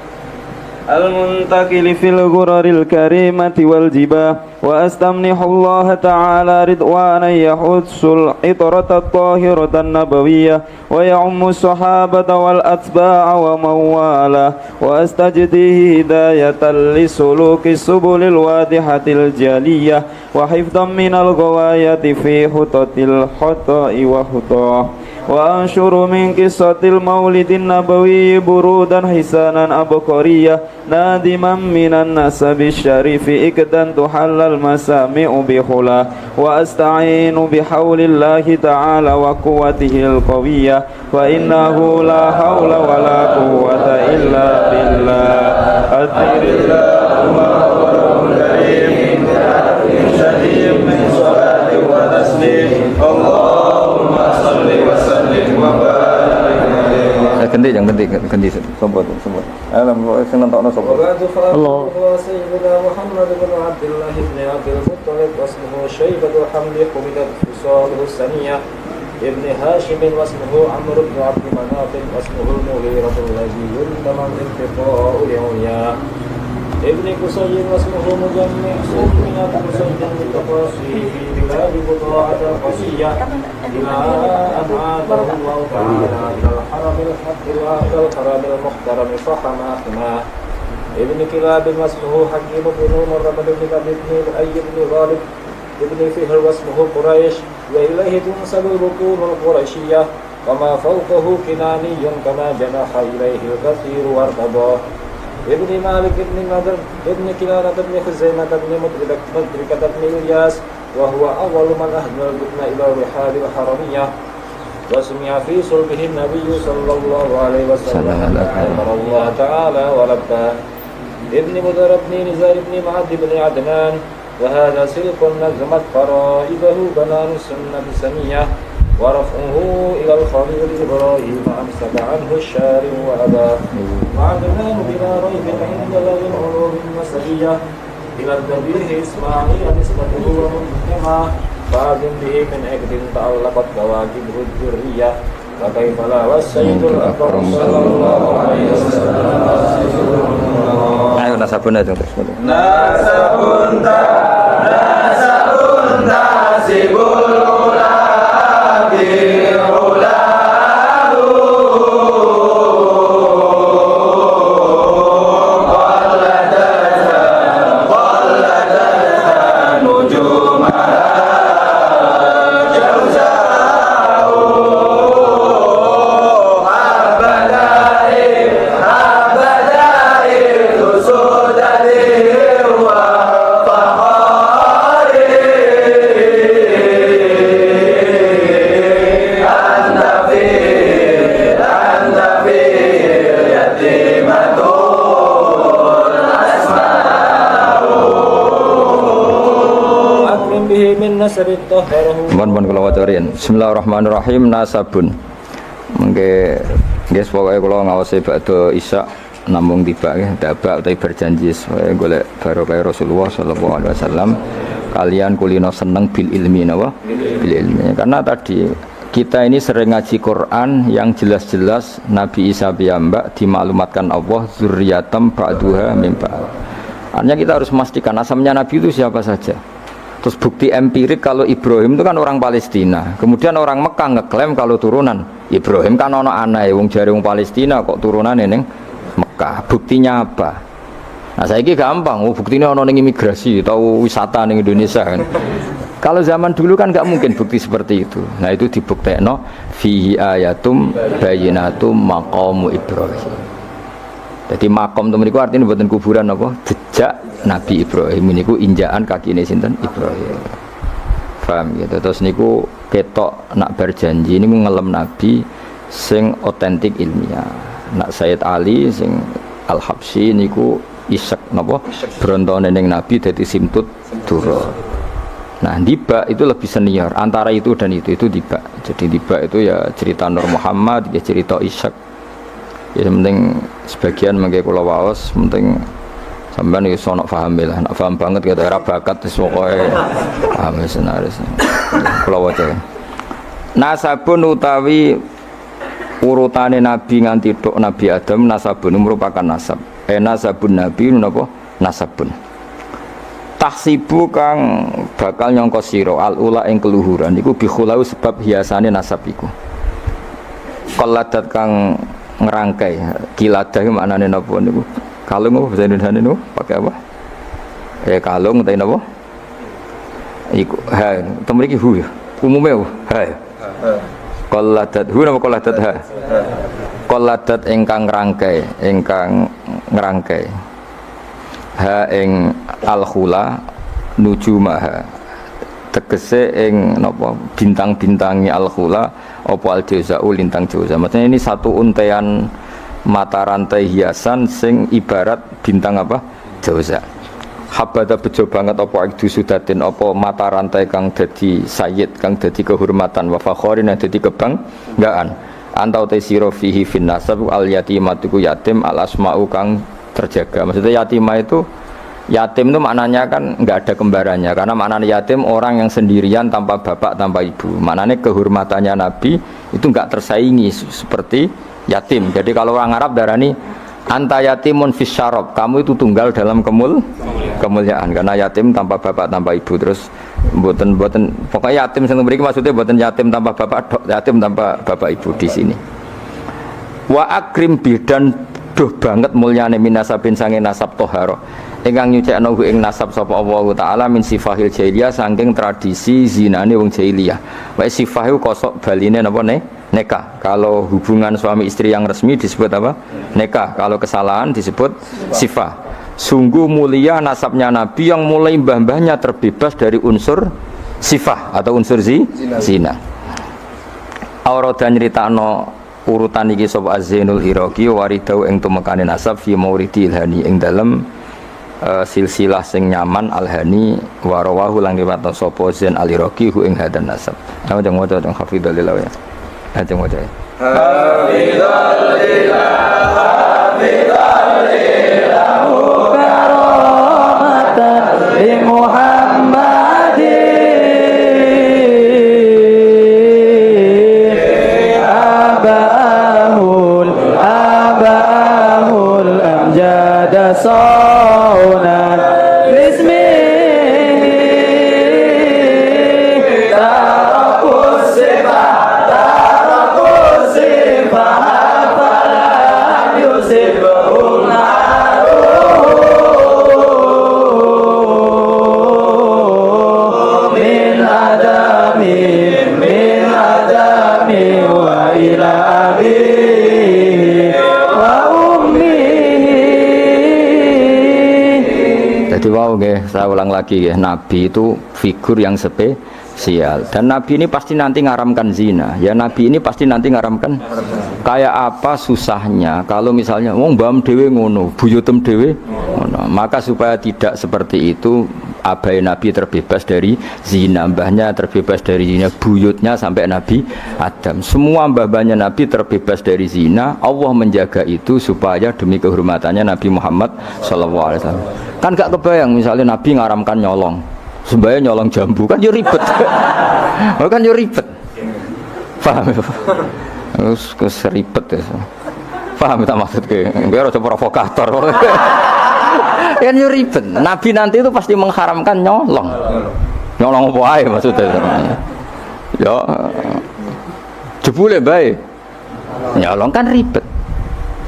المنتقل في الغرر الكريمة والجباه وأستمنح الله تعالى رضوانا يحث العطرة الطاهرة النبوية ويعم الصحابة والأتباع ومن والاه وأستجديه هداية لسلوك السبل الواضحة الجلية وحفظا من الغواية في خطط الخطأ وخطاه وأنشر من قصة المولد النبوي برودا حسانا أبقرية نادما من النسب الشريف إكدا تحل المسامع بخلا وأستعين بحول الله تعالى وقوته القوية فإنه لا حول ولا قوة إلا بالله أدر اللهم وله الكريم شديد من صلاة وتسليم اللهم صل وسلم وبارك ganti sobat. Alhamdulillah senang tak nak sobat. Allah. Sayyidina Muhammad bin Abdullah ibn Abdul Muttalib wasmuhu Syaibatu Hamdi Humidat Fusaluhu Saniyah ibn Hashim wasmuhu Amr ibn Abdi Manaf wasmuhu Mughiratul Ladhi yuntamam intiqa'u li'unya ibn Qusayyin wasmuhu Mujammi' Sunniyat Qusayyin bitaqasihi biladi buta'at al-qasiyah ila an'adahu Allah ta'ala ilal haramil haqqil a'dal haramil muhtaram fahamahna ibn Kilab wasmuhu Hakim ibn Umar ibn Kilab ibn Ayyub ibn Ghalib ibn Fihr wasmuhu Quraish wa ilaihi tunsabul butunul Quraisyiyah kama fawqahu kinaniyun kama janaha ilaihi al-kathir wartadah ibn Malik ibn Nadr ibn Kinanah ibn Khuzaimah ibn Mudrikah ibn Ilyas wa huwa awwalu man ahdal butna ila rihalil haramiyah wa sumiya fi sulbihi nabiyyu sallallahu alaihi wasallam Allah ta'ala wa labba ibn Mudar ibn Nizar ibn Ma'ad ibn Adnan wa hadha silqun nazmat faraidahu banan sunnah bisamiyah wa raf'uhu ila al-khalil Ibrahim amsaka anhu syari wa abah ma'adnan bila raibin inda lahim ulum masaliyah ila al-dabihi isma'il nisbatuhu wa muhkimah fa'adun bihi min ekdin ta'allaqat kawakibhu dzurriyah wa kaifala wasayyidul akram sallallahu alaihi wasallam. Ayo nasabun aja terus. Nasabun sibul ulabi pun kula waca riyen. Bismillahirrahmanirrahim. Nasabun. Mengke nggih pokoke kula ngawasi badhe isya namung tiba nggih dabak utawi berjanji supaya golek barokah Rasulullah sallallahu alaihi wasallam kalian kulino seneng bil ilmi napa bil ilmi karena tadi kita ini sering ngaji Quran yang jelas-jelas Nabi Isa piyambak dimaklumatkan Allah zurriyatam ba'duha min ba'd. Artinya kita harus memastikan asalnya Nabi itu siapa saja. Terus bukti empirik kalau Ibrahim itu kan orang Palestina. Kemudian orang Mekah ngeklaim kalau turunan Ibrahim kan ono anake wong jare wong Palestina kok turunane ning Mekah. Buktinya apa? Nah, saiki gampang, buktinya ono ning imigrasi atau wisata ning Indonesia kan. Kalau zaman dulu kan nggak mungkin bukti seperti itu. Nah, itu dibuktekno fihi ayatum bayyinatum maqamu Ibrahim. Jadi makom temen niku artinya mboten kuburan apa? Jejak Nabi Ibrahim niku injakan kakine sinten Ibrahim. Paham gitu. Terus niku ketok nak berjanji niku ngelem Nabi sing otentik ilmiah. Nak Sayyid Ali sing Al-Habsyi niku isek napa? Brontone ning Nabi dadi simtut dura. Nah, Diba itu lebih senior antara itu dan itu Diba. Jadi Diba itu ya cerita Nur Muhammad, ya cerita Ishak. Ya penting sebagian mengke kula waos, penting sampean iki sono paham lah, nak paham banget kata ora bakat wis pokoke paham senaris. Kula waca. Nasabun utawi urutane nabi nganti tok Nabi Adam nasabun merupakan nasab. Nasabun nabi napa? Nasabun. Tahsibu kang bakal nyangka sira al-ula ing keluhuran iku bikhulau sebab hiasane nasab iku. Qalladat kang ngerangkai kiladah maknane napa niku kalung apa bahasa Indonesia niku pakai apa kalung utawa napa iku ha temen iki hu umume ha qalladat hu napa qalladat ha qalladat ingkang ngerangkai ha ing al-khula nujumaha tegese ing napa bintang-bintangi al-khula apa al-jauza'u lintang jauza. Maksudnya ini satu untaian mata rantai hiasan sing ibarat bintang apa? Jauza. Habada bejo banget apa ikdu sudatin apa mata rantai kang dadi sayyid kang dadi kehormatan wa fakhorin dadi kebanggaan. Antau te sira fihi fin nasab al yatimatu yatim al asma'u kang terjaga. Maksudnya yatimah itu yatim itu maknanya kan nggak ada kembarannya karena maknanya yatim orang yang sendirian tanpa bapak tanpa ibu. Maknanya kehormatannya Nabi itu nggak tersaingi seperti yatim. Jadi kalau orang Arab darani anta yatimun fis syarab, kamu itu tunggal dalam kemuliaan karena yatim tanpa bapak tanpa ibu. Terus mboten pokoknya yatim sing mriki maksudnya mboten yatim tanpa bapak, yatim tanpa bapak ibu di sini. Wa akrim bidan duh banget mulyane minasabin sange nasab toharo ingkang nyucikno ing nasab sapa Allah taala min sifahil jahiliyah saking tradisi zinane wong jahiliyah. Wae sifah iku kosok baline napa nikah. Kalau hubungan suami istri yang resmi disebut apa? Nikah. Kalau kesalahan disebut sifah. Sungguh mulia nasabnya Nabi yang mulai mbah-mbahnya terbebas dari unsur sifah atau unsur zina. Aurada nyritakno urutan iki sapa Az-Zainul Iraqi waridau ing tumekane nasab fi mauridil hani ing dalem silsilah sing nyaman al-hani wa rawahu lan riwayat sapa Zain al-Iraqi hu ing hadan nasab. Aja ngono teng hafidhul lillah ya. Aja ngono ya. Hafidhul lillah hafidhul lillah karamatan li Muhammadin abahul amjada saya ulang lagi ya, Nabi itu figur yang spesial dan Nabi ini pasti nanti ngaramkan zina ya, Nabi ini pasti nanti ngaramkan kayak apa susahnya kalau misalnya wong mbam dhewe ngono buyutem dhewe ngono, maka supaya tidak seperti itu abai Nabi terbebas dari zina, mbahnya terbebas dari zina, buyutnya sampai Nabi Adam. Semua mbah-mbahnya Nabi terbebas dari zina. Allah menjaga itu supaya demi kehormatannya Nabi Muhammad SAW. Kan gak kebayang misalnya Nabi ngaramkan nyolong, sebaya nyolong jambu, kan yo ribet. Kan yo ribet. Paham ya? Terus ribet ya. Paham tak maksudnya? Biar ada provokator. Kan yo ribet. Nabi nanti itu pasti mengharamkan nyolong. Nyolong apa ae maksudnya. Ya jebule bae. Nyolong kan ribet.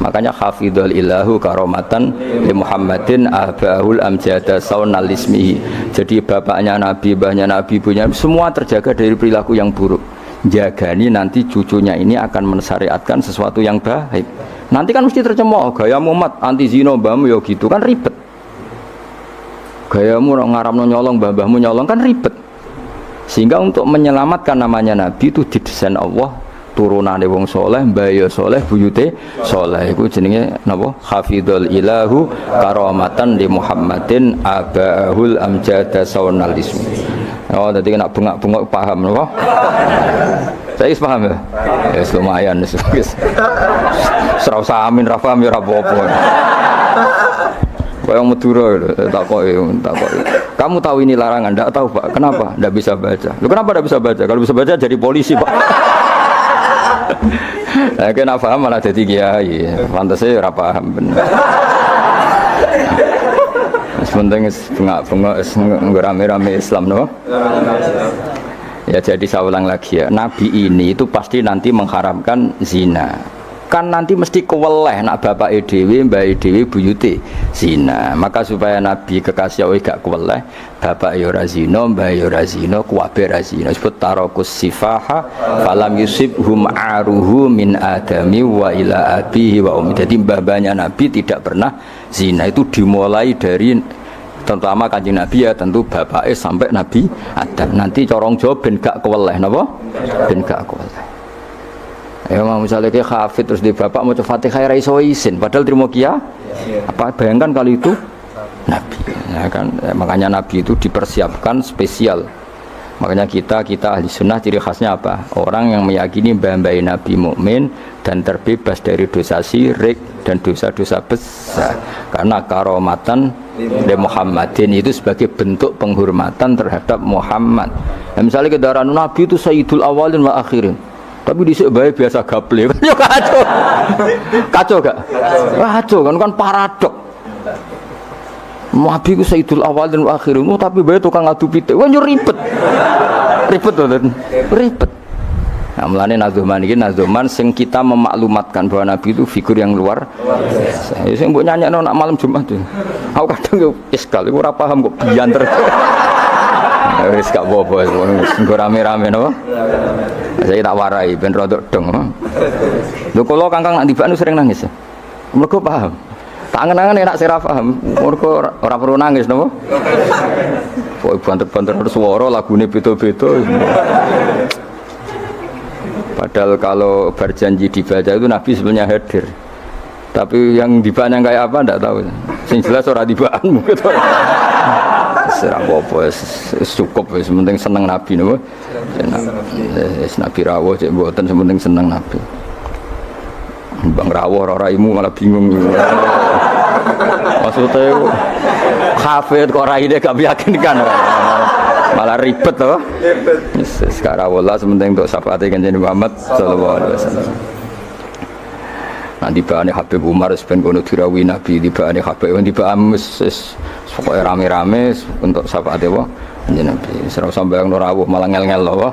Makanya hafidhul ilahu karomatan li Muhammadin abahul amjada saunal ismihi. Jadi bapaknya Nabi, mbahnya Nabi, ibunya semua terjaga dari perilaku yang buruk. Jagani nanti cucunya ini akan mensyariatkan sesuatu yang baik. Nanti kan mesti tercemooh gaya Muhammad anti zina mbahmu ya gitu kan ribet. Gayamu ngaramno nyolong mbahmu nyolong kan ribet. Sehingga untuk menyelamatkan namanya Nabi itu didesain Allah turunane wong soleh, mbaya soleh, buyute soleh. Iku jenenge napa? Hafidhul ilahu karamatan di Muhammadin abahul amjada saunal ismi. Oh, tadi nak bengak-bengok paham napa? Saya paham ya? Ya lumayan wis. Serau samin ra paham ya ora apa-apa. Kayak Madura takoki. Kamu tahu ini larangan? Enggak tahu, Pak. Kenapa? Enggak bisa baca. Loh, kenapa enggak bisa baca? Kalau bisa baca jadi polisi, Pak. Nah, kena paham malah jadi kiai. Pantasnya ora paham bener. Sementing bengak-bengok rame-rame Islam no? Ya jadi saya ulang lagi ya, Nabi ini itu pasti nanti mengharamkan zina. Kan nanti mesti keweleh nak bapak dewi, mbak dewi, buyute zina. Maka supaya Nabi kekasih Allah gak keweleh, bapak yora zina, mbak yora zina, kuwabe razina. Sebut tarokus sifaha, falam yusibhum aruhu min adami wa ila abihi wa umi. Jadi mbah-mbahnya Nabi tidak pernah zina. Itu dimulai dari terutama kanjeng Nabi ya tentu bapaknya sampai Nabi Adam. Nanti corong jawab ben gak keweleh, napa? Ben gak keweleh. Ya misalnya kayak hafid terus di bapak mau Fatihah ra iso isin padahal terima kia. Apa bayangkan kali itu Nabi. Ya kan makanya Nabi itu dipersiapkan spesial. Makanya kita ahli sunnah ciri khasnya apa? Orang yang meyakini mbah-mbah Nabi mukmin dan terbebas dari dosa syirik dan dosa-dosa besar. Karena karomatan dari Muhammadin itu sebagai bentuk penghormatan terhadap Muhammad. Nah, misalnya kendaraan Nabi itu sayyidul awalin wa akhirin. Tapi dhisik bae biasa gaple. Yo kacau. Kacau gak? Kacau kan paradok. Nabi ku sayyidul awalin wa akhirin, tapi bae tukang adu pitik. Wah yo ribet. Ribet to, ribet. Nah, mulane nazuman iki nazuman sing kita memaklumatkan bahwa Nabi itu figur yang luar biasa. Sing mbok nyanyekno nak malam Jumat tuh. Aku kadang yo iskal, ora paham kok bianter. Wis gak apa-apa, nggo rame-rame napa? Saya tak warai ben rodok dong. Lho kula Kangkang nak tibaan sering nangis. Mergo paham. Tak angen-angen enak sira paham. Mergo ora perlu nangis napa? Kok banter-banter swara lagune beda-beda. Padahal kalau berjanji dibaca itu Nabi sebenarnya hadir. Tapi yang dibaan yang kayak apa enggak tahu. Sing jelas ora dibaan mungkin. Serah apa cukup wis penting seneng Nabi napa. Nabi rawuh cek mboten sementing seneng Nabi. Bang rawuh ora imu malah bingung. Maksudnya hafid kok raine gak meyakinkan. Malah ribet to. Sekarang Allah sementing untuk syafaat Kanjeng Muhammad sallallahu alaihi wasallam. Nanti bahane Habib Umar ben kono dirawi Nabi tibane Habib wis pokoke rame-rame untuk syafaat wa Kanjeng Nabi. Ora usah bayangno rawuh malah ngel-ngel lho.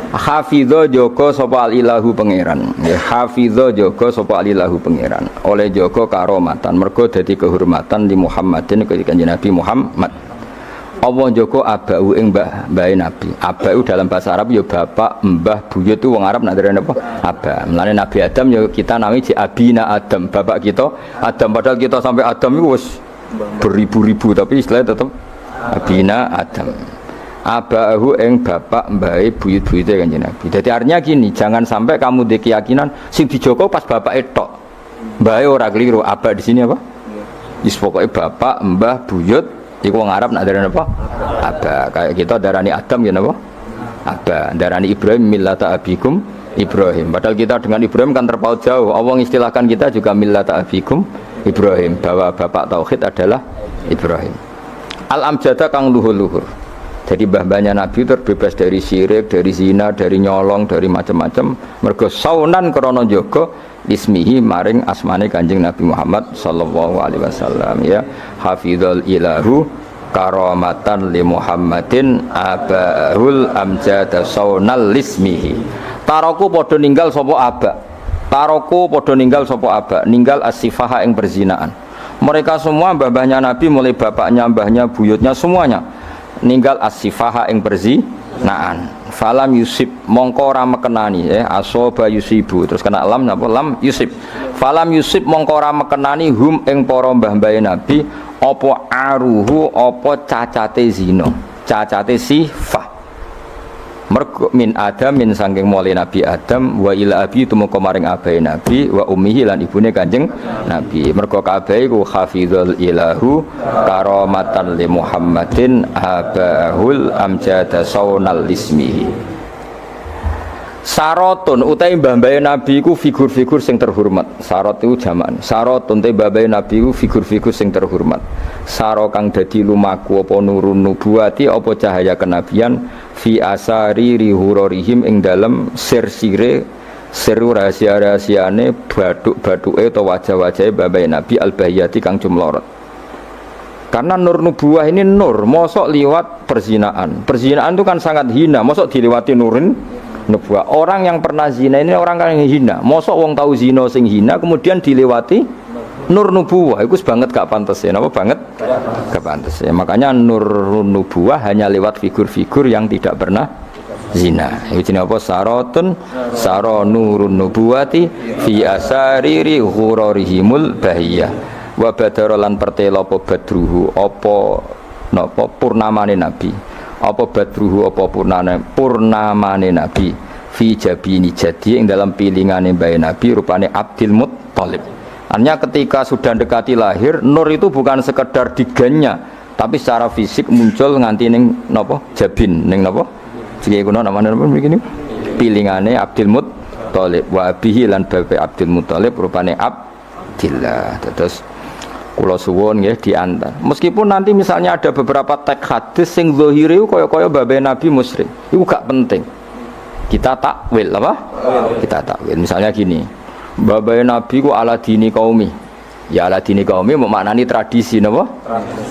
Hafidho joko sapa ilahu pangeran. Ya hafidho joko sapa ilahu pangeran. Oleh joko karomatan mergo dadi kehormatan di Muhammadin ketika Kanjeng Nabi Muhammad. Allah joko abau ing mbah Nabi. Abau dalam bahasa Arab ya bapak, mbah, buyut itu wong Arab nak derene apa? Aba. Mulane Nabi Adam ya kita nami di abina Adam, bapak kita Adam padahal kita sampai Adam itu wis beribu-ribu tapi istilahnya tetap abina Adam. Abahu ing bapak mbahe buyut-buyute Kanjeng Nabi. Jadi artinya gini, jangan sampai kamu di keyakinan sing dijogo pas bapak etok. Mbahe ora keliru, aba di sini apa? Wis pokoke bapak, mbah, buyut iku wong Arab nak darani apa? Aba. Kayak kita darani Adam ya napa? Aba. Darani Ibrahim millata abikum Ibrahim. Padahal kita dengan Ibrahim kan terpaut jauh. Allah istilahkan kita juga millata abikum Ibrahim, bahwa bapak tauhid adalah Ibrahim. Al-amjada kang luhur-luhur. Jadi mbah-mbahnya Nabi terbebas dari syirik, dari zina, dari nyolong, dari macam-macam. Mergo saunan krana jaga ismihi maring asmane Kanjeng Nabi Muhammad sallallahu alaihi wasallam ya. Hafizul ilahu karamatan li Muhammadin abahul amjada saunal ismihi. Taroku padha ninggal sapa aba. Taroku padha ninggal sapa aba, ninggal as-sifaha ing perzinaan. Mereka semua mbah-mbahnya Nabi mulai bapaknya, mbahnya, buyutnya semuanya ninggal as-sifaha ing perzinaan. Falam yusib mongko ora mekenani asoba yusibu terus kena lam napa lam yusib. Falam yusib mongko ora mekenani hum ing para mbah-mbahe Nabi apa aruhu apa cacate zina, cacate sifah. Mergo min Adam min saking mulai Nabi Adam wa ila abi tumeka maring abahe Nabi wa ummihi lan ibune Kanjeng Nabi. Mergo kabeh iku hafizul ilahu karamatan li Muhammadin abahul amjada saunal ismihi. Sarotun utai mbah-mbahe Nabi iku figur-figur sing terhormat. Sarot itu jaman. Sarotun utai mbah-mbahe Nabi iku figur-figur sing terhormat. Saro kang dadi lumaku apa nurun nubuwati apa cahaya kenabian fi asari rihurorihim ing dalem sir-sire seru rahasia-rahasiane baduk-baduke atau wajah-wajahe mbah-mbahe Nabi al-bahiyati kang jumlorot. Karena nur nubuwah ini nur, mosok liwat perzinaan. Perzinaan itu kan sangat hina, mosok dilewati nurin nubuwah. Orang yang pernah zina ini orang yang hina. Mosok wong tahu zina sing hina kemudian dilewati nur nubuwah. Itu banget gak pantas ya. Napa banget? Gak pantas ya. Makanya nur nubuwah hanya lewat figur-figur yang tidak pernah zina. Itu jenenge apa? Sarotun saro nurun nubuwati fi asariri ghurarihimul bahiyah. Wa badarolan pertela apa badruhu apa napa purnamane nabi. Apa badruhu apa purnamane nabi fi jabini jadi yang dalam pilingane mbah Nabi rupane Abdul Muttalib. Artinya ketika sudah dekati lahir nur itu bukan sekedar digannya tapi secara fisik muncul nganti ning napa jabin ning napa iki kuno namane napa begini pilingane Abdul Muttalib wa bihi lan babe Abdul Muttalib rupane Abdillah. Terus kula suwun nggih diantar. Meskipun nanti misalnya ada beberapa teks hadis sing zahire kaya-kaya babe Nabi musyrik. Iku gak penting. Kita takwil apa? Kita takwil. Misalnya gini. Babe Nabi ku ala dini qaumi. Ya ala dini qaumi maknani tradisi napa?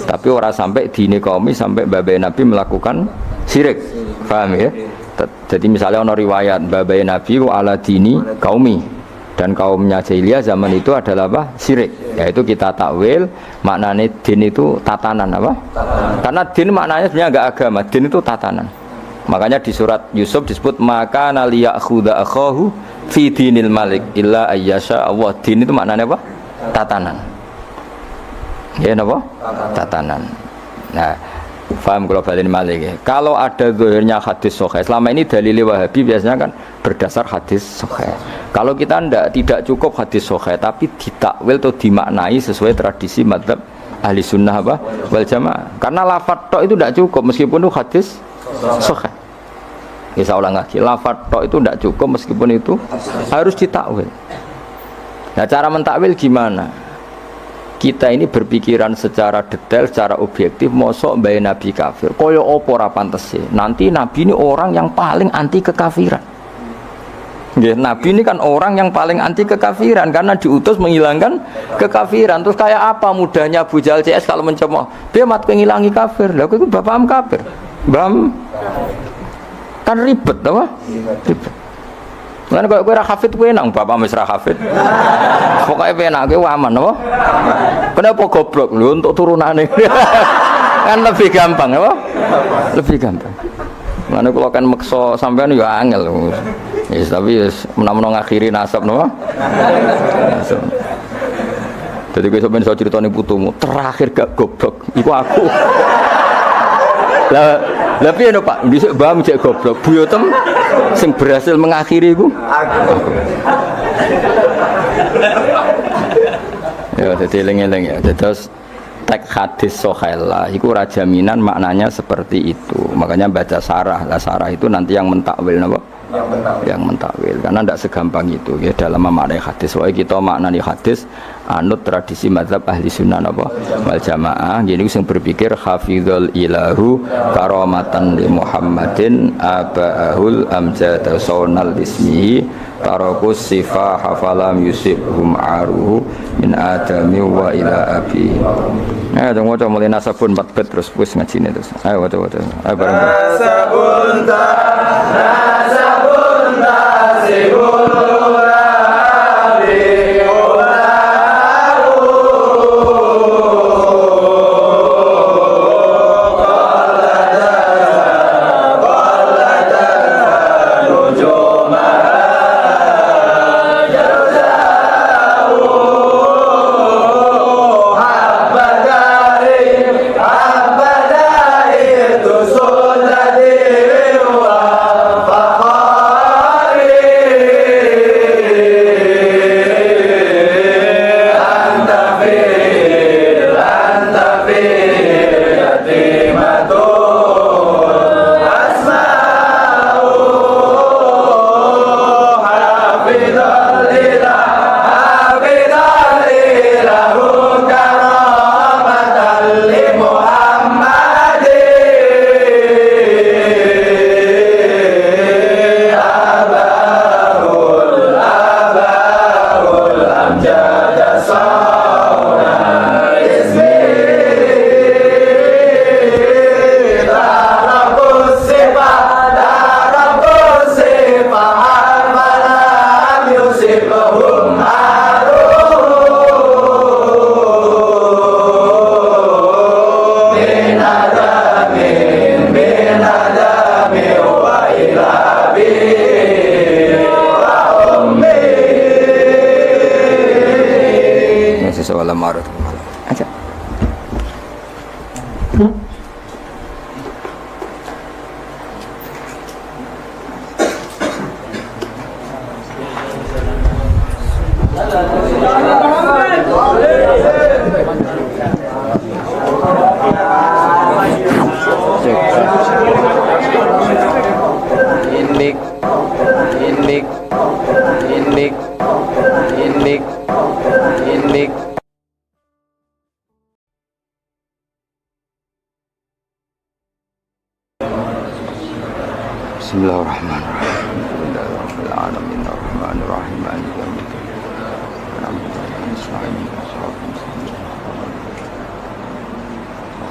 Tapi ora sampai dini qaumi sampai babe Nabi melakukan syirik. Paham ya? Jadi misalnya ana riwayat babe Nabi ku ala dini qaumi. Dan kaumnya jahiliyah zaman itu adalah apa? Syirik. Yaitu kita takwil maknanya din itu tatanan apa? Tatanan. Karena din maknanya sebenarnya enggak agama, din itu tatanan. Makanya di surat Yusuf disebut maka naliyakhudha akhahu fi dinil malik illa ayyasha Allah. Din itu maknanya apa? Tatanan. Ya napa? Tatanan. Nah, paham kalau balik malik ya. Kalau ada zahirnya hadis sahih, selama ini dalil Wahabi biasanya kan berdasar hadis sahih. Kalau kita tidak cukup hadis sahih tapi ditakwil atau dimaknai sesuai tradisi mazhab ahli sunnah apa wal jamaah. Karena lafadz tok itu tidak cukup meskipun itu hadis sahih. Bisa ulang lagi, lafadz tok itu tidak cukup meskipun itu harus ditakwil. Nah, cara mentakwil gimana? Kita ini berpikiran secara detail, secara objektif, mosok mbah Nabi kafir. Kaya apa ora pantes sih? Nanti Nabi ini orang yang paling anti kekafiran. Nabi ini kan orang yang paling anti kekafiran karena diutus menghilangkan kekafiran. Terus kayak apa mudahnya Abu Jahal CS kalau mencemooh? Dia mat menghilangi kafir. Lah itu bapakam kafir. Bam kan ribet apa? Ribet. Lan kok kowe ra hafid kowe nang bapak wis ra hafid. Pokoke penak kowe aman apa? Kenapa goblok lho untuk turunane? Kan lebih gampang apa? Lebih gampang. Mana kalau kan makso sampean ya angel. Yes, tapi menawa ngakhiri nasab napa? Nasab. Jadi kowe sampeyan iso critane putumu, terakhir gak goblok iku aku. Lah piye no Pak? Dhisik mbah cek goblok. Buyotem sing berhasil mengakhiri iku aku. Ya dadi eling-eling ya. Terus teks hadis sohela iku rajaminan maknanya seperti itu. Makanya baca sarah. Lah sarah itu nanti yang mentakwil napa? Yang mentakwil. Karena tidak segampang itu ya dalam memaknai hadis. Soalnya kita maknani hadis anut tradisi mazhab ahli sunnah napa? Wal jamaah. Jadi sing berpikir hafizul ilahu karamatan li Muhammadin abaahul amjad saunal ismihi tarakus sifah hafalam yusibhum aruhu min adami wa ila abi. Ayo dong waca mulai nasabun 4 bet terus wis ngajine terus. Ayo waca. Ayo bareng. Nasabun sibul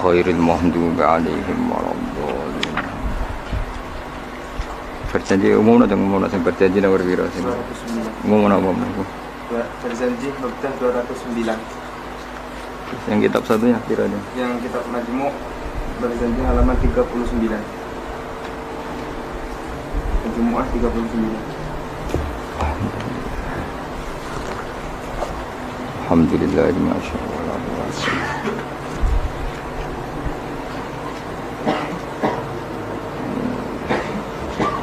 khairil maghdubi alaihim waladdallin. Berjanji umum atau umum sing berjanji nomor piro sing umum apa umum? Berjanji Bab 209. Yang kitab satunya kira-kira. Yang kitab Majmu' berjanji halaman 39. Jumu'ah 39. Alhamdulillah masyaallah.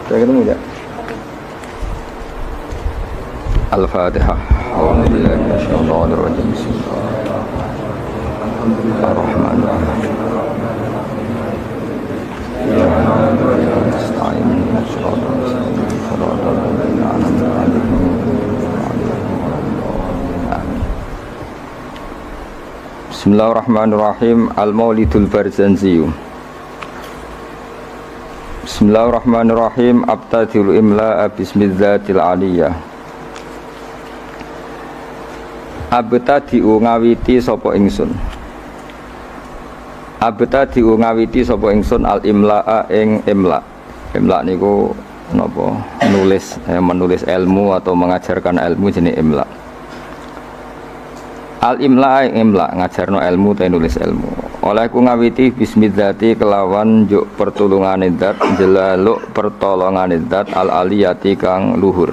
Kita ketemu ya. Al-Fatihah. Alhamdulillah masyaallah. Bismillahirrahmanirrahim. Bismillahirrahmanirrahim. Al-Maulidul Barzanzi. Bismillahirrahmanirrahim. Abtadil imla'a bismidzatil aliyah. Abtadi'u ngawiti sapa ingsun. Abtadi'u ngawiti sapa ingsun al imla'a ing imla. Imla niku napa? Nulis, menulis ilmu atau mengajarkan ilmu jenis imla. Al imla ing imla ngajarno ilmu te nulis ilmu. Oleh ku ngawiti bismidzati kelawan juk pertulungane zat jelaluk pertolongane zat al aliyati kang luhur.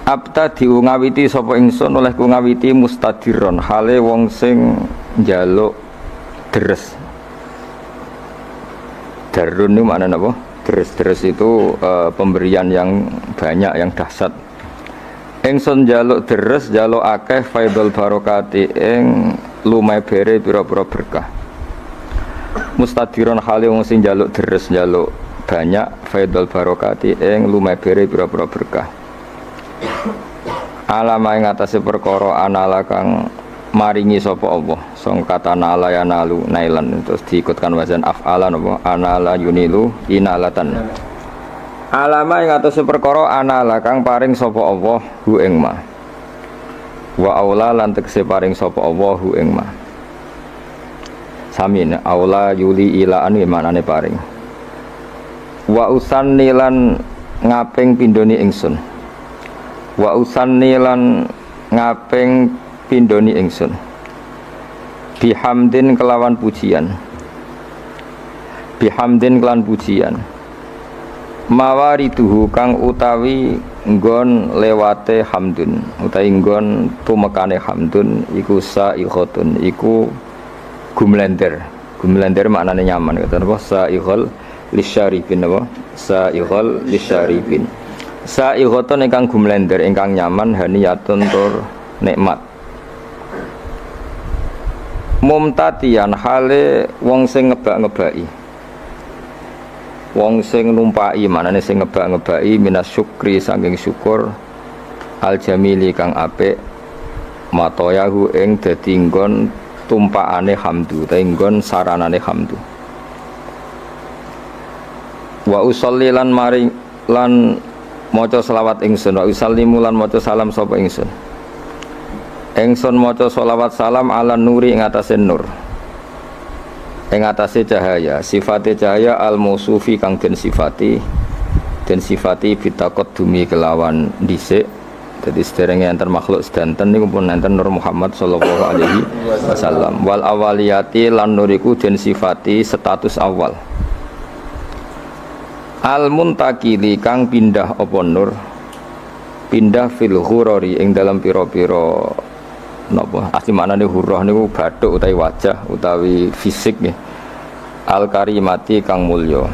Abtadi ngawiti sapa ingsun oleh ku ngawiti mustadiron hale wong sing njaluk deres. Darun itu maknanya apa? Deres-deres itu pemberian yang banyak, yang dahsyat. Ingsun njaluk deres njaluk akeh faidul barokati ing lumebere pira-pira berkah. Mustadiron hale wong sing njaluk deres njaluk banyak faidul barokati ing lumebere pira-pira berkah. Alama ing atase perkara anala kang maringi sapa Allah. Song kata nala ya nalu nailan terus diikutkan wazan af'alan apa anala yunilu inalatan. Alama ing atase perkara anala kang paring sapa Allah hu ing ma. Wa aula lan tekse paring sapa Allah hu ing ma. Sami aula yuli ilaan manane paring. Wa usanni lan ngaping pindhoni ingsun. Wa usanni lan ngaping pindhoni ingsun. Bihamdin kelawan pujian. Bihamdin kelan pujian. Mawariduhu kang utawi nggon lewate hamdun utawi nggon tumekane hamdun iku sa'iqatun iku gumlender maknane nyaman kata napa sa'iqal lisyaribin napa sa'iqal lisyaribin sa'iqatun ingkang gumlender ingkang nyaman haniyatun tur nikmat mumtatian hale wong sing ngebak-ngebaki wong sing numpai manane sing ngebak-ngebaki minas syukri saking syukur al jamili kang apik matoyahu ing dadi nggon tumpakane hamdu ta nggon saranane hamdu wa usolli lan maring lan maca selawat ingsun wa usallimu lan maca salam sapa ingsun maca selawat salam ala nuri ing atase nur ing atase cahaya sifate cahaya al mausufi kang den sifati bitakot dumi kelawan dhisik dadi sederenge enten makhluk sedanten niku pun enten Nur Muhammad sallallahu alaihi wasallam wal awaliyati lan nuriku den sifati status awal al muntakili kang pindah apa nur pindah fil ghurari ing dalam pira-pira napa asli maknane hurrah niku bathuk utawi wajah utawi fisik nggih al karimati kang mulya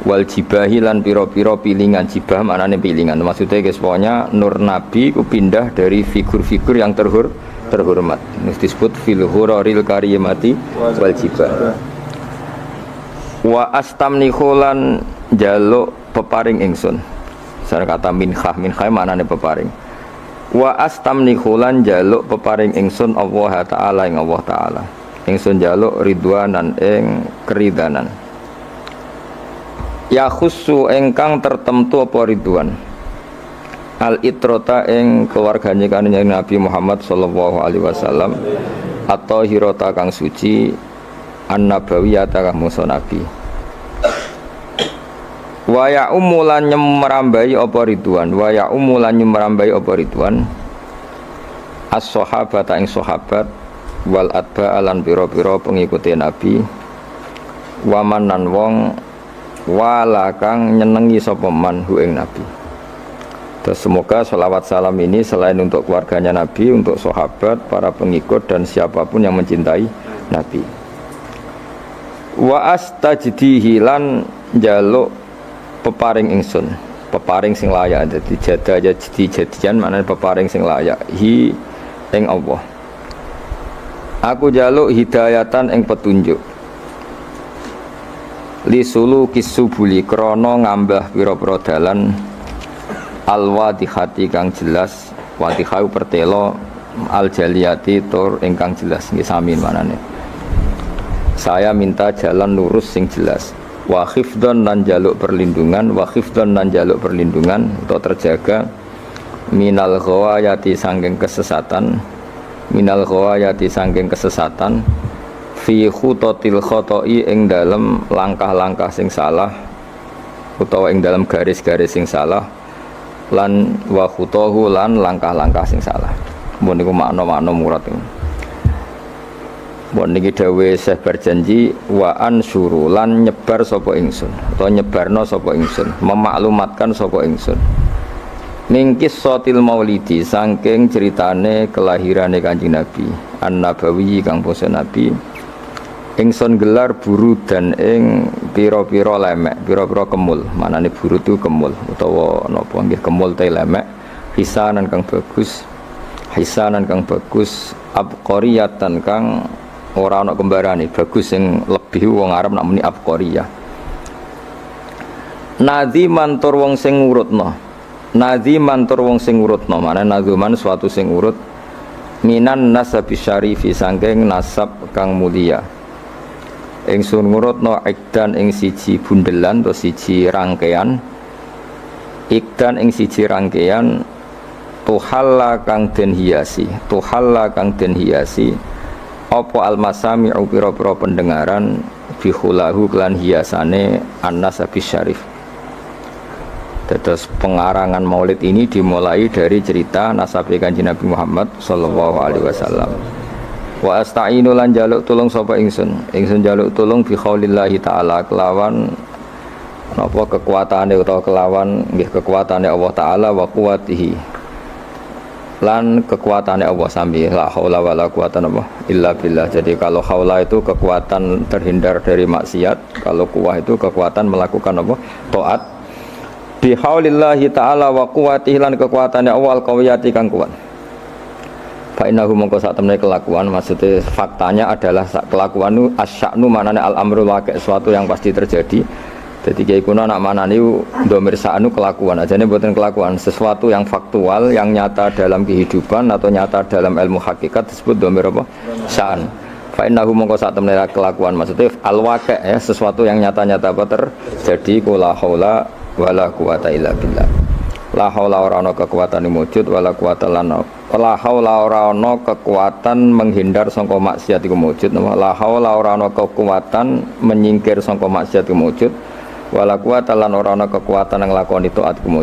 wal jibahi lan pira-pira pilingan jibah maknane pilingan maksudnya guys pokoknya nur nabi ku pindah dari figur-figur yang terhormat ini disebut fil huraril karimati wal jibah wa astamnihu lan jaluk peparing ingsun saya kata minhah maknane peparing wa astamnihu lan jaluk peparing ingsun Allah taala ing Allah taala ingsun jaluk ridwanan ing keridanan ya khussu ingkang tertentu apa ridwan al itrota ing keluargane kanjeng Nabi Muhammad sallallahu alaihi wasallam atau hirota kang suci an nabawiyata kang musa nabi wa ya umulan nyemrambai apa ridwan wa ya umulan nyemrambai apa ridwan as-sahabata ing sahabat wal atba alan pira-pira pengikuti nabi waman nan wong wala kang nyenengi sapa man hu ing nabi. Terus semoga sholawat salam ini selain untuk keluarganya nabi, untuk sahabat, para pengikut dan siapapun yang mencintai nabi. Wa astajdihi lan jaluk peparing ingsun, peparing sing layak. Jadi jada jadian maknane peparing sing layak hi ing Allah. Aku jaluk hidayatan ing petunjuk li sulu kisubuli krono ngambah pira-pira dalan al-wadihati kang jelas wadihau pertelo al-jaliyati tur ingkang jelas nggih sami manane. Saya minta jalan lurus sing jelas wa khifdon lan jaluk perlindungan untuk terjaga minal ghawayati sangking kesesatan fi khutotil khotoi ing dalam langkah-langkah sing salah utawa ing dalam garis-garis sing salah lan wa khutohu lan langkah-langkah sing salah. Mun niku makna-makna murad niku. Mun niki dawuh Syekh berjanji wa ansuru lan nyebar sapa ingsun utawa nyebarno sapa ingsun memaklumatkan sapa ingsun mingkis sotil maulidi saking ceritane kelahirane Kanjeng Nabi an-nabawi kang basa Nabi ingsun gelar buru dan ing pira-pira lemek pira-pira kemul manane buru itu kemul utawa napa nggih kemul te lemek hisanan kang bagus, hisanan kang bagus, abqariyatan kang ora ana kembarane, bagus sing lebih wong Arab nak muni abqariyah. Nadhiman tur wong sing ngurutno, nadhiman tur wong sing ngurutno, maknane nadzuman suatu sing urut minan nasabi syarifi sangking nasab kang mulia. Ingsun ngurutno ikdan ing siji bundelan atau siji rangkaian, ikdan ing siji rangkaian tuhalla kang den hiasi, tuhalla kang den hiasi apa almasami'u pira-pira pendengaran bihulahu kelan hiasane an-nasabi syarif. Terus pengarangan maulid ini dimulai dari cerita nasabe Kanjeng Nabi Muhammad sallallahu alaihi wasallam. Wa asta'inu lan jaluk tulung sapa ingsun jaluk tulung bi khaulillahi taala kelawan napa kekuatane utawa kelawan nggih kekuatane Allah taala wa quwwatihi lan kekuatane Allah sami la haula wala quwata illa billah. Jadi kalau haula itu kekuatan terhindar dari maksiat, kalau quwwah itu kekuatan melakukan apa? Taat. Bi haulillahi ta'ala wa quwwatihi lan kekuatane Allah al-qawiyati kang kuat. Fa innahu mongko sak temene kelakuan, maksudnya faktanya adalah kelakuan itu asya'nu manane al-amru waqi' sesuatu yang pasti terjadi. Jadi kiai kuno nak manani dhamir sa'nu kelakuan, ajane mboten kelakuan, sesuatu yang faktual yang nyata dalam kehidupan atau nyata dalam ilmu hakikat disebut dhamir apa? Sa'an. Fa innahu mongko sak temene kelakuan, maksudnya al-waqi' ya, sesuatu yang nyata-nyata apa terjadi kula haula wala quwata illa billah. La haula ora ana kekuatan wujud wala quwata lan la haula ora ana kekuatan menghindar sangka maksiat iku wujud. La haula ora ana kekuatan menyingkir sangka maksiat iku wujud. Wala quwata lan ora ana kekuatan nglakoni taat iku wujud.